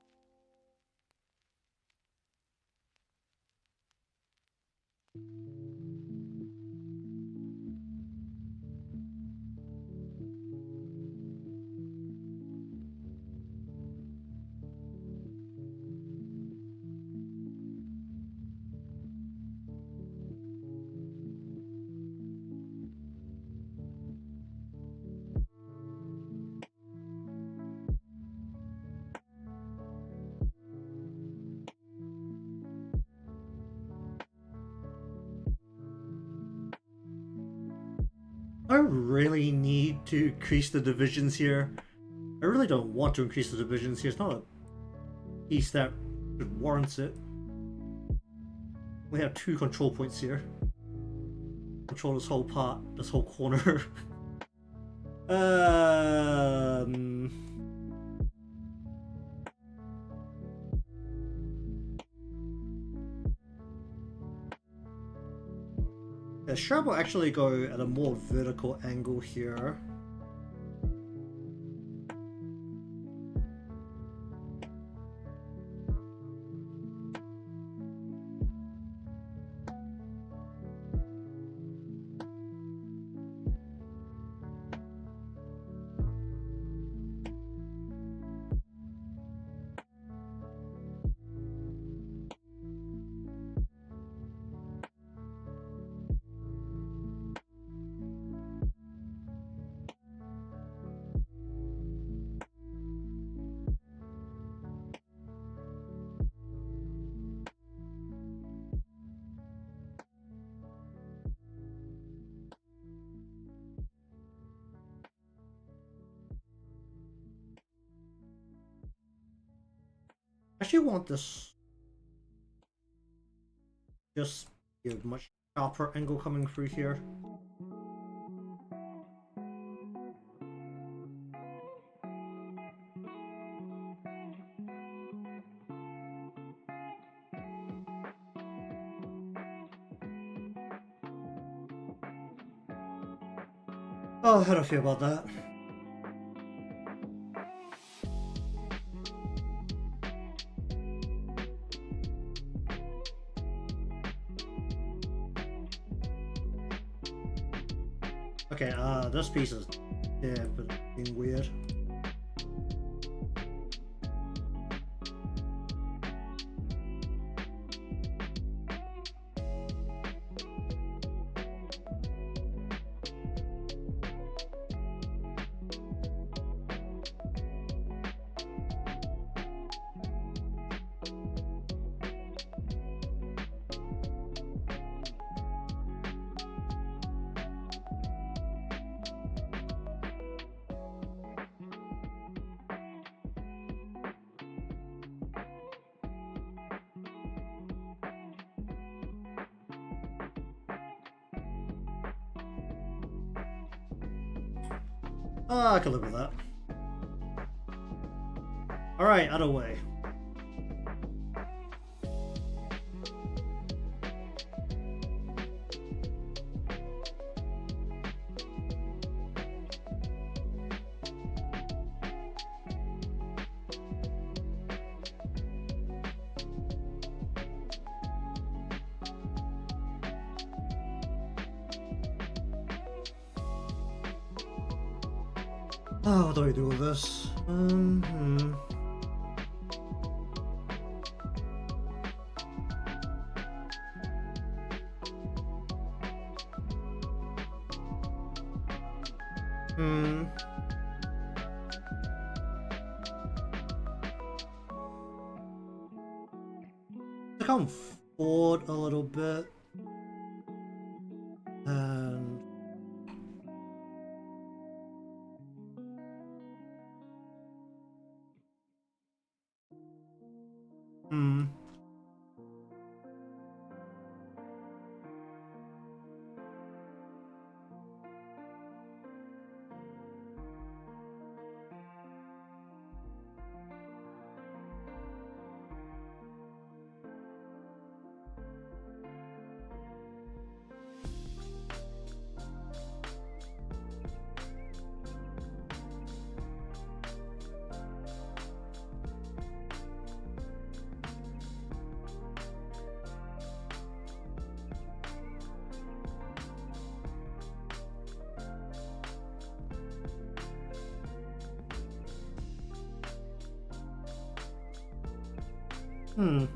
I really need to increase the divisions here. I really don't want to increase the divisions here. It's not a piece that warrants it. We have 2 control points here. Control this whole part, this whole corner. The strap will actually go at a more vertical angle here. I actually want this just be a much sharper angle coming through here. Oh, how do I feel about that? Okay, this piece is but being weird. I can live with that. Alright, other way. Oh, what do I do with this? To come forward a little bit. And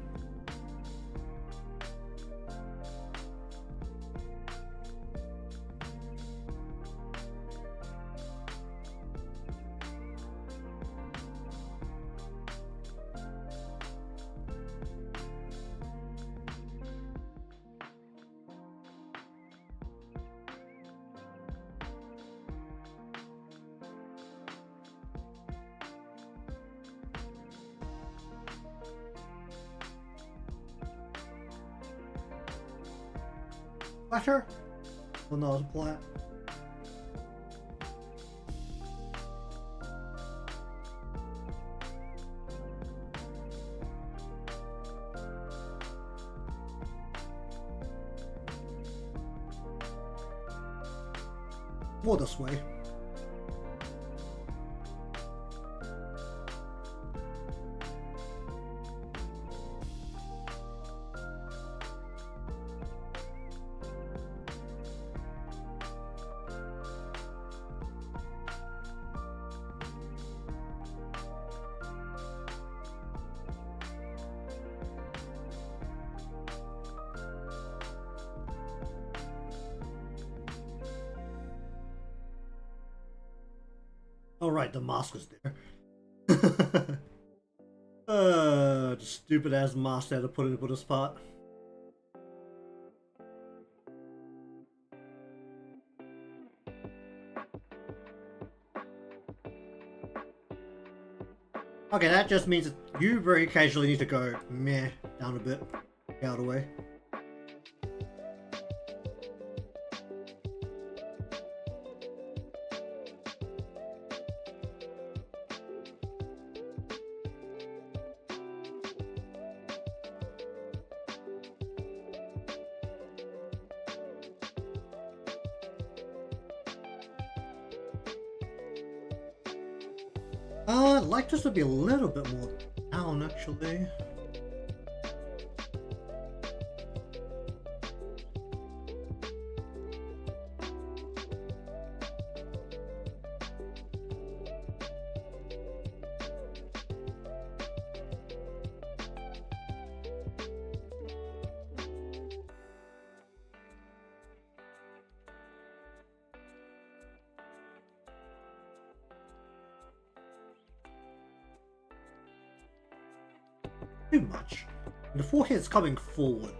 Flatter? Well, no, it's black. More this way. Oh right, the mask is there. The stupid ass mask they had to put in this spot. Okay, that just means that you very casually need to go meh down a bit, get out of the way. I'd like this to be a little bit more down, actually. Too much. And the forehead's coming forward.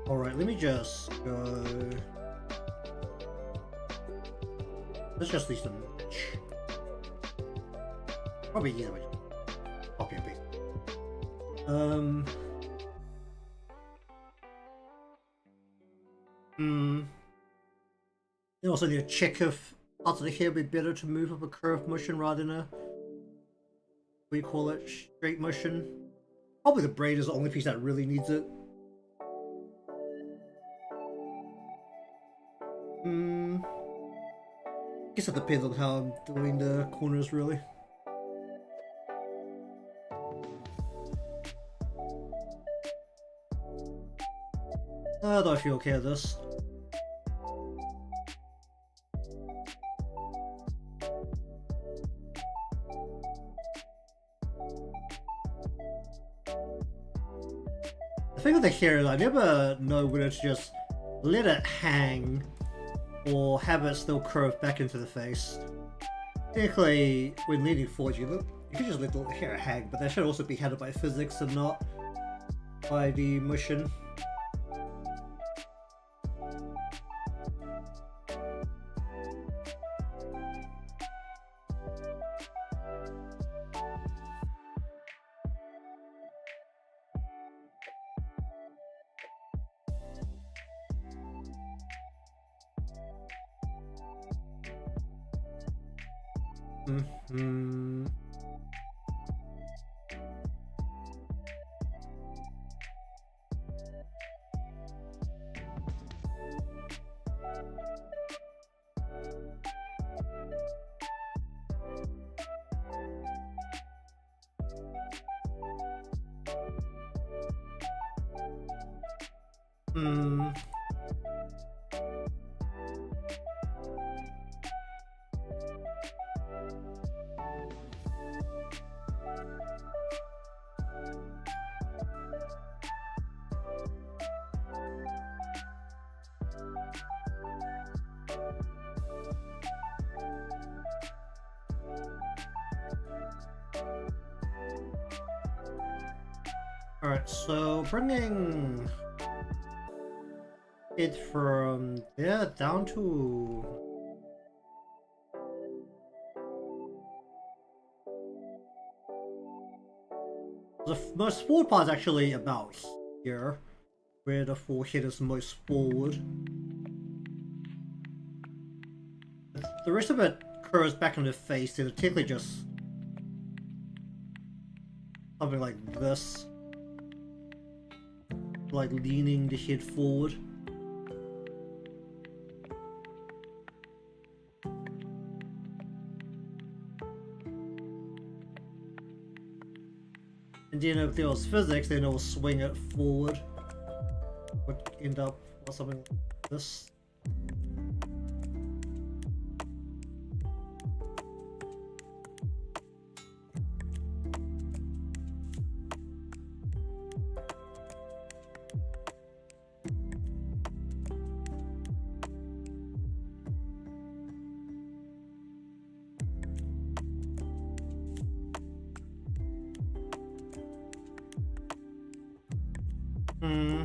Alright, let me just go... Let's just leave the match. Probably easier way to copy and paste. Hmm. You also need to check if parts of the hair would be better to move up a curved motion rather than a, we call it, straight motion. Probably the braid is the only piece that really needs it. Hmm. Guess it depends on how I'm doing the corners, really. Do I feel okay with this? The thing with the hair is I never know whether to just let it hang or have it still curve back into the face. Technically, when leaning forward, you can just let the hair hang, but that should also be handled by physics and not by the motion. Mm-hmm. Hmm. Alright, so bringing it from there down to... The most forward part is actually about here, where the forehead is most forward. The rest of it curves back on the face, so it's technically just something like this. Like leaning the head forward. And then if there was physics, then it will swing it forward. Would end up with something like this. Hmm.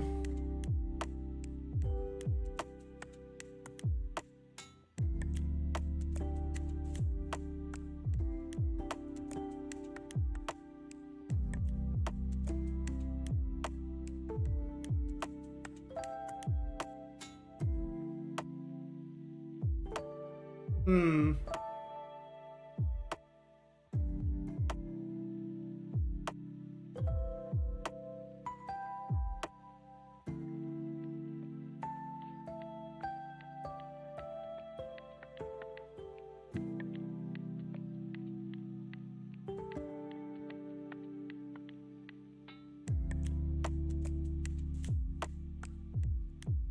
Hmm.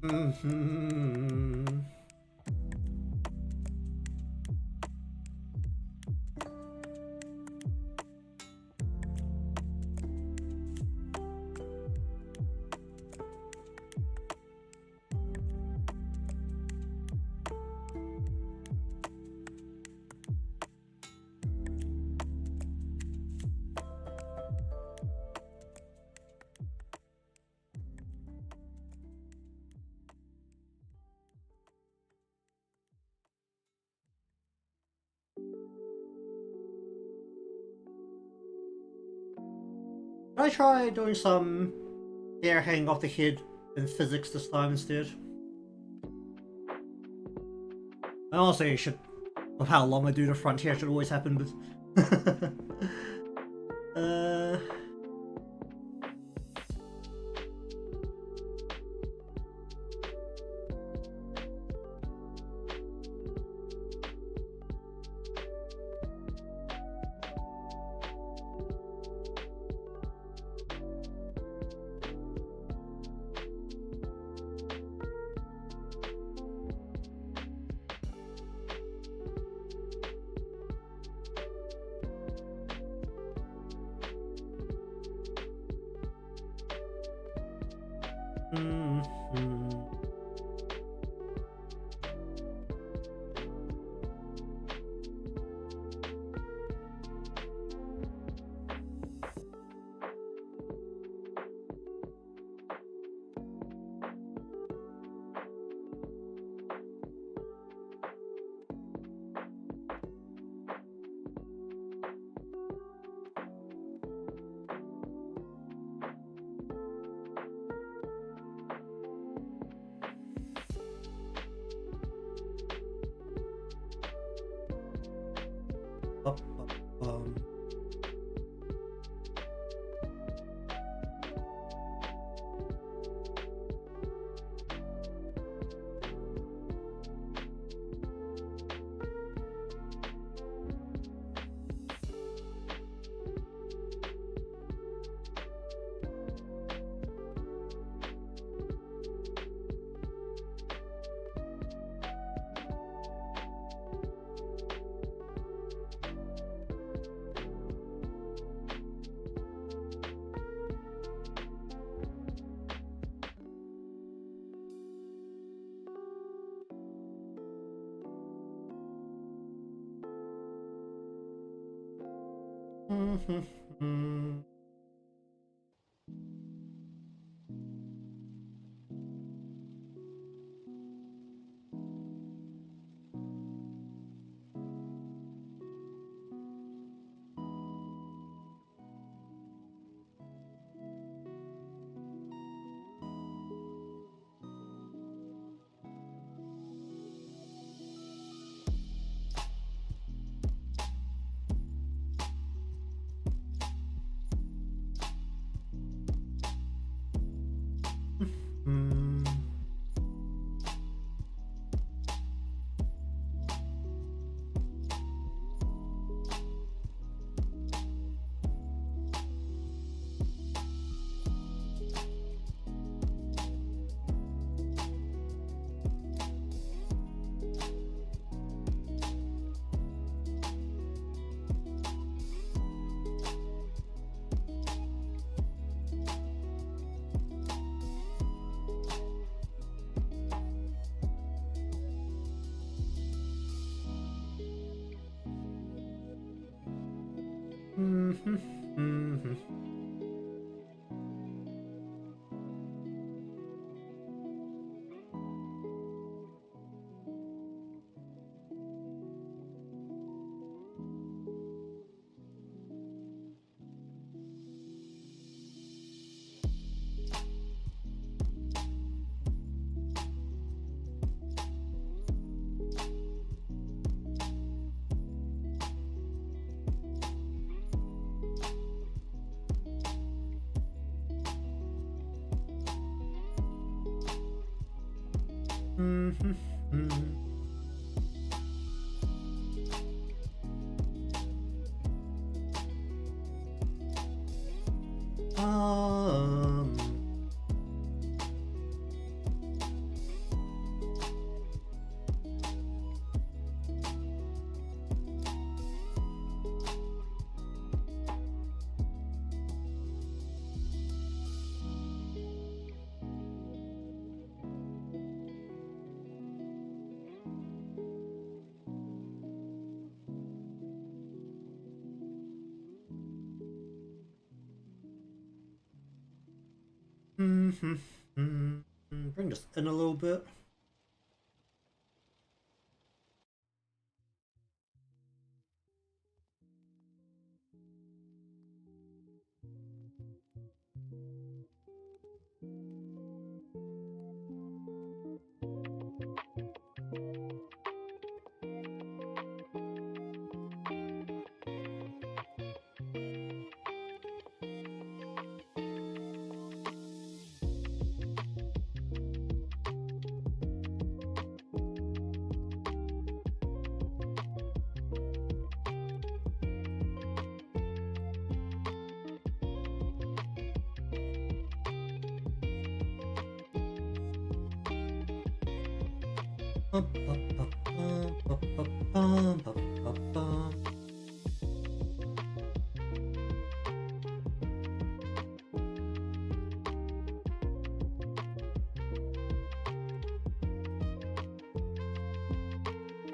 Mm-hmm. Can I try doing some hair hanging off the head in physics this time instead? Honestly, it should, of how long I do the frontier, should always happen, but... Um, bring this in a little bit.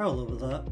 I'll live with that.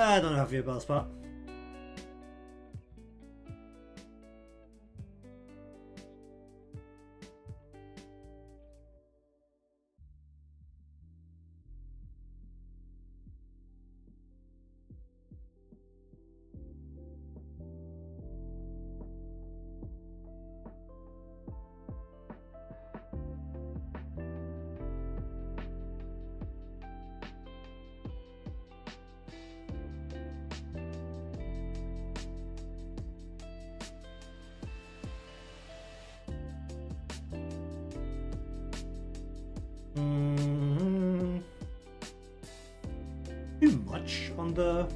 I don't know how to feel about this part. Too much on the...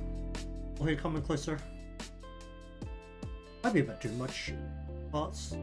Okay, coming closer. Might be a bit too much parts.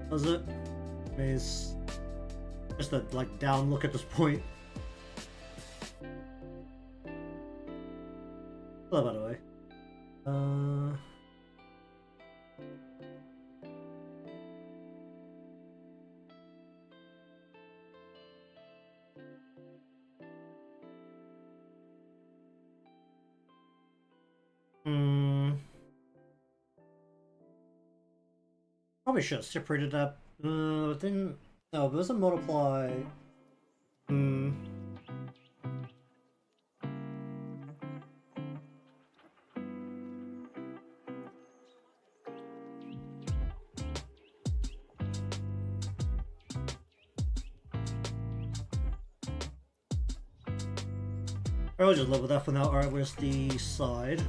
Was it? I mean, it's just a like down look at this point. Hello, by the way. Probably should have separated that. But then no, but it doesn't multiply. I'll just live with that for now. Alright, where's the side?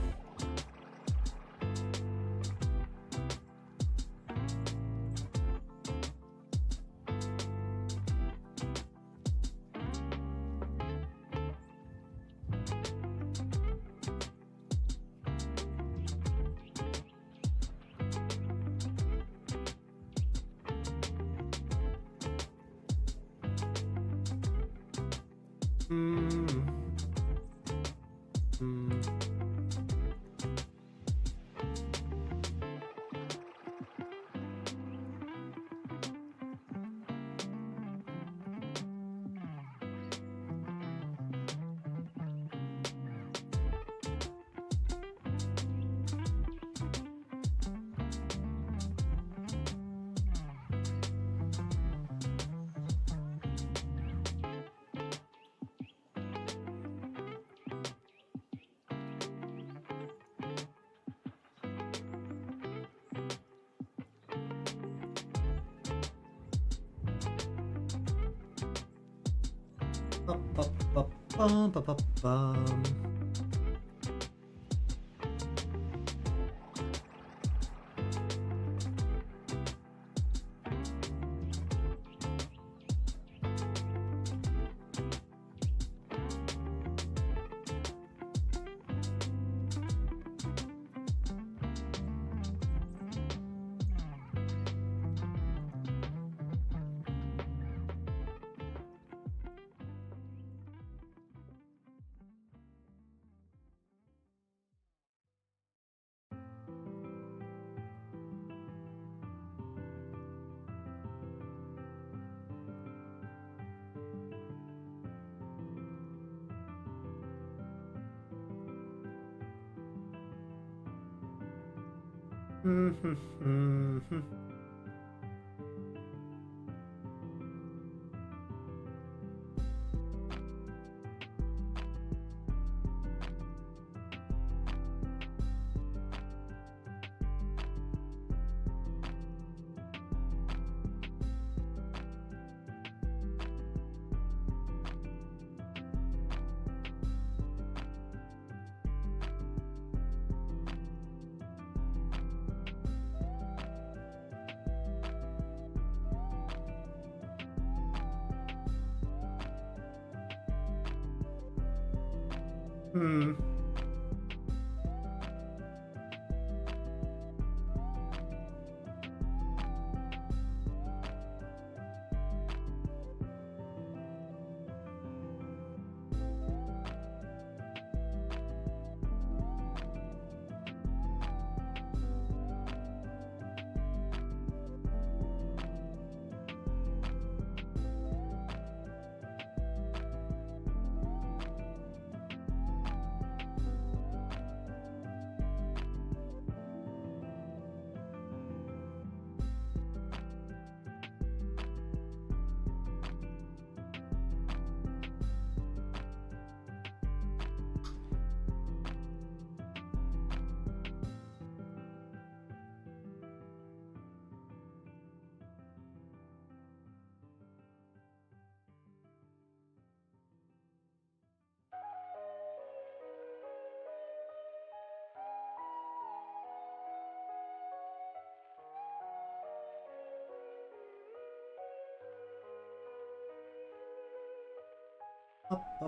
Bum, bum, bum, bum. Up.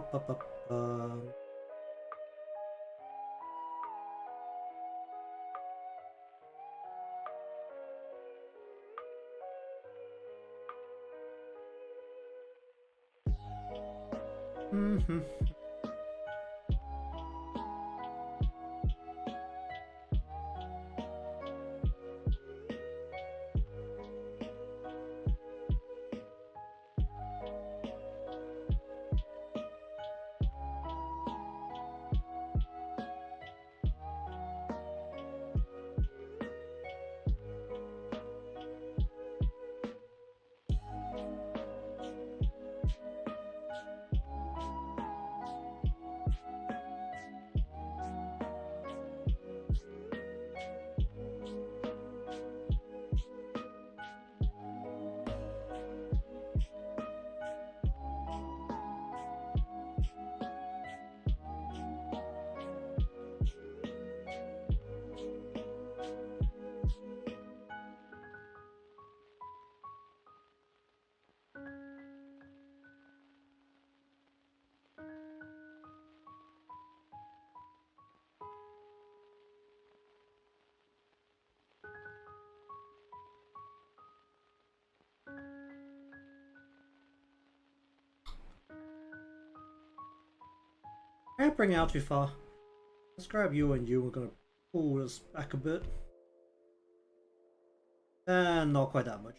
Can't bring it out too far. Let's grab you and you. We're gonna pull this back a bit. And not quite that much.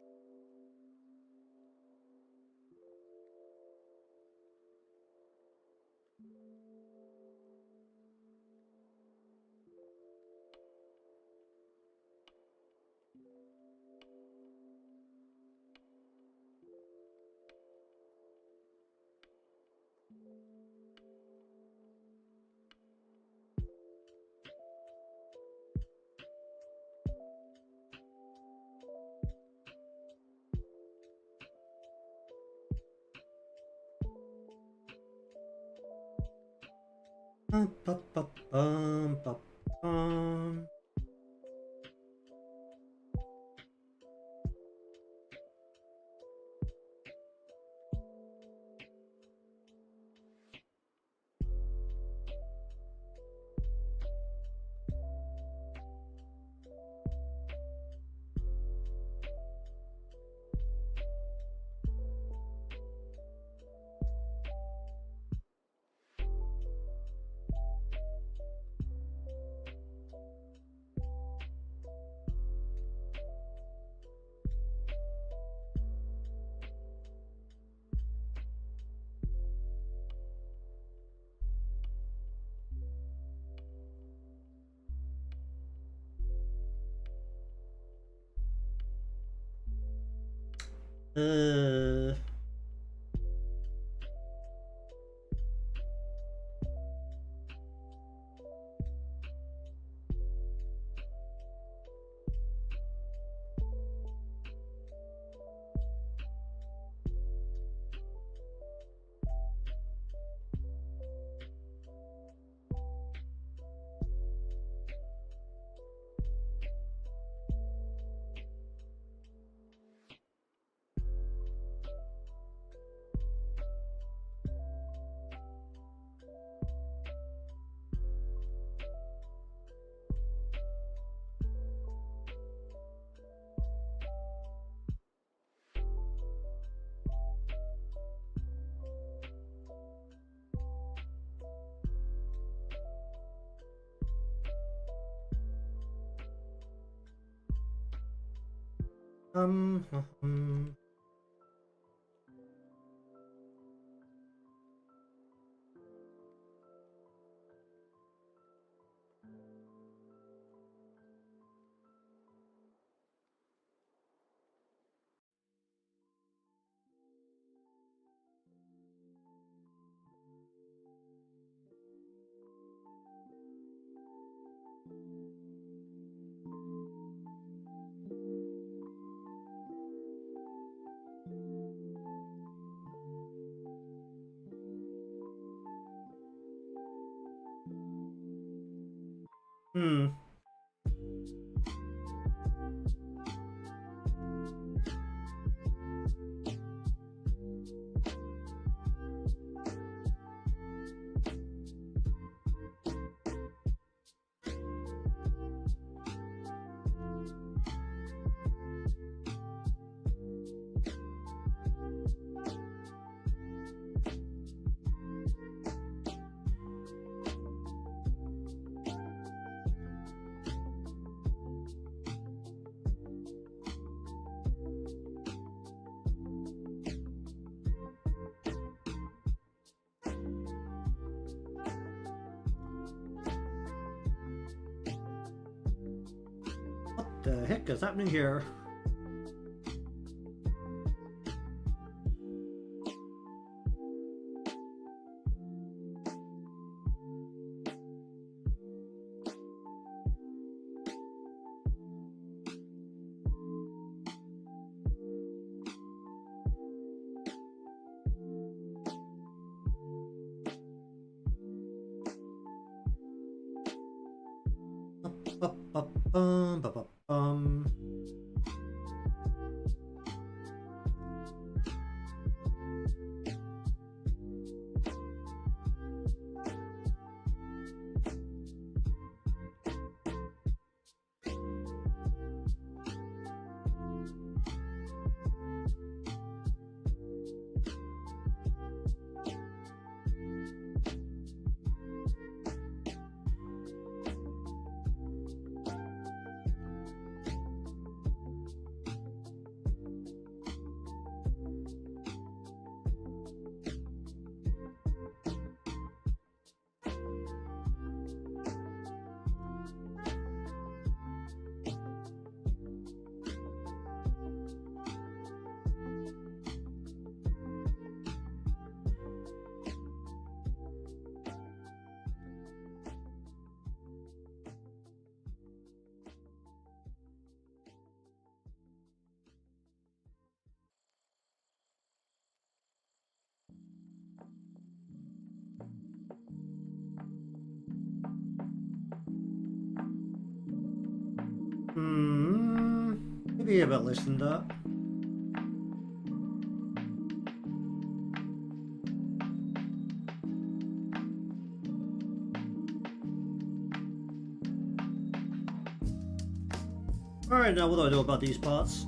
Uh. Um. Hmm. the heck is happening here? Maybe a bit less than that. Alright, now what do I do about these parts?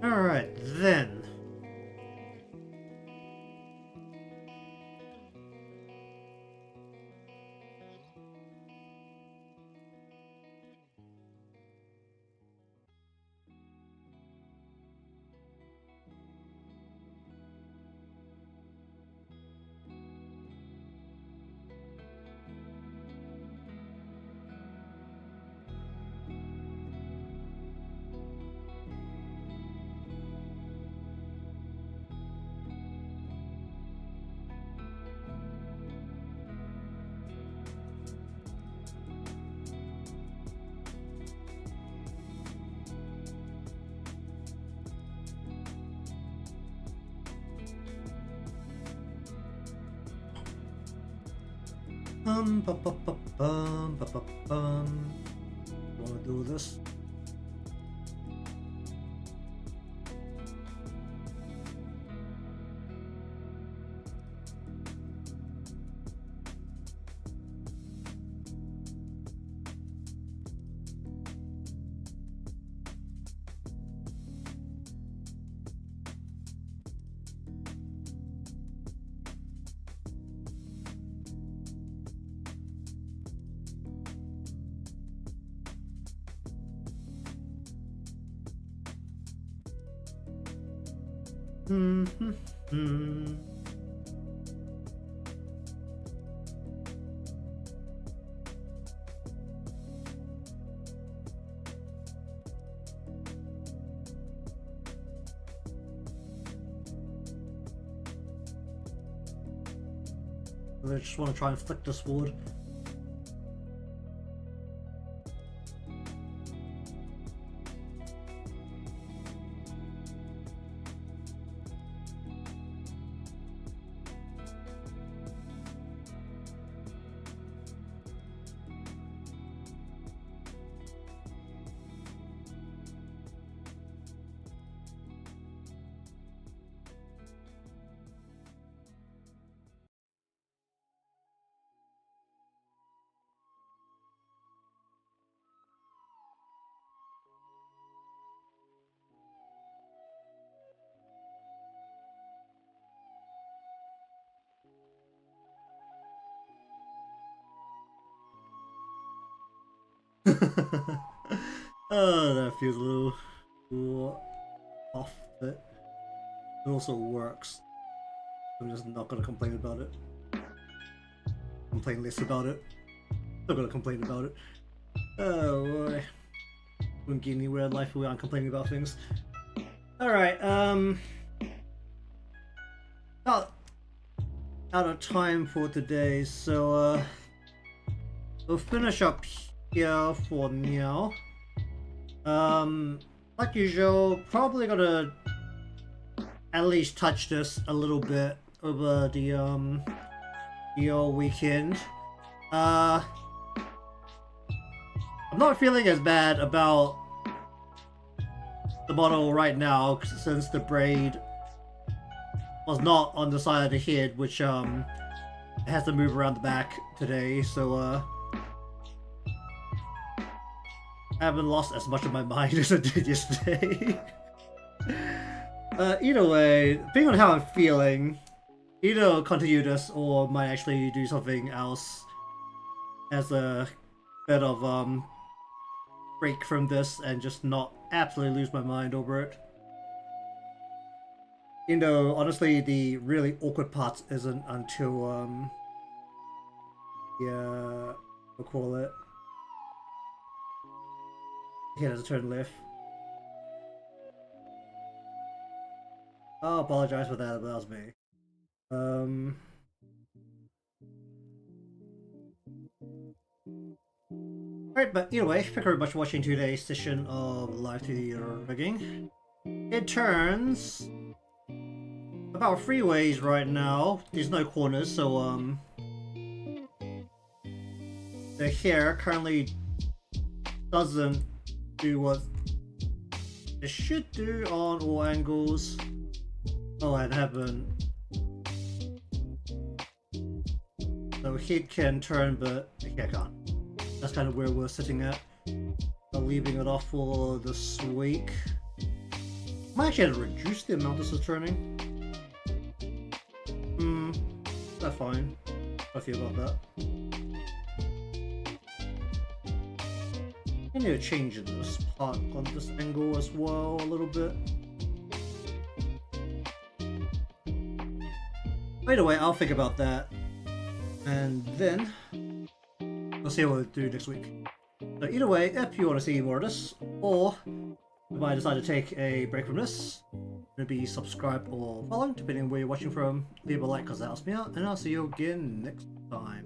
All right, then. Wanna do this? I just want to try and flick this forward. Oh, that feels a little off, but it also works. I'm just not gonna complain about it. Complain less about it. Still gonna complain about it. Oh boy. Wouldn't get anywhere in life if we aren't complaining about things. Alright, out of time for today, so we'll finish up here for now. Like usual, probably gonna at least touch this a little bit over the weekend. I'm not feeling as bad about the model right now since the braid was not on the side of the head, which it has to move around the back today, so I haven't lost as much of my mind as I did yesterday. Either way, depending on how I'm feeling, either continue this or might actually do something else as a bit of break from this and just not absolutely lose my mind over it. You know, honestly, the really awkward part isn't until Yeah, we'll call it. Yeah, there's a turn left. I apologize for that, but that was me. Alright, but anyway, thank you very much for watching today's session of live 2D rigging. It turns about 3 ways right now. There's no corners, so the hair currently doesn't do what it should do on all angles. Oh, I haven't. So head can turn, but the hair can't. That's kind of where we're sitting at. Leaving it off for this week. I might actually have to reduce the amount this is turning. That's fine. How I feel about that. I need to change this part on this angle as well a little bit. Either way, I'll think about that. And then we'll see what we'll do next week. So either way, if you want to see more of this, or if I decide to take a break from this, maybe subscribe or follow, depending on where you're watching from, leave a like because that helps me out, and I'll see you again next time.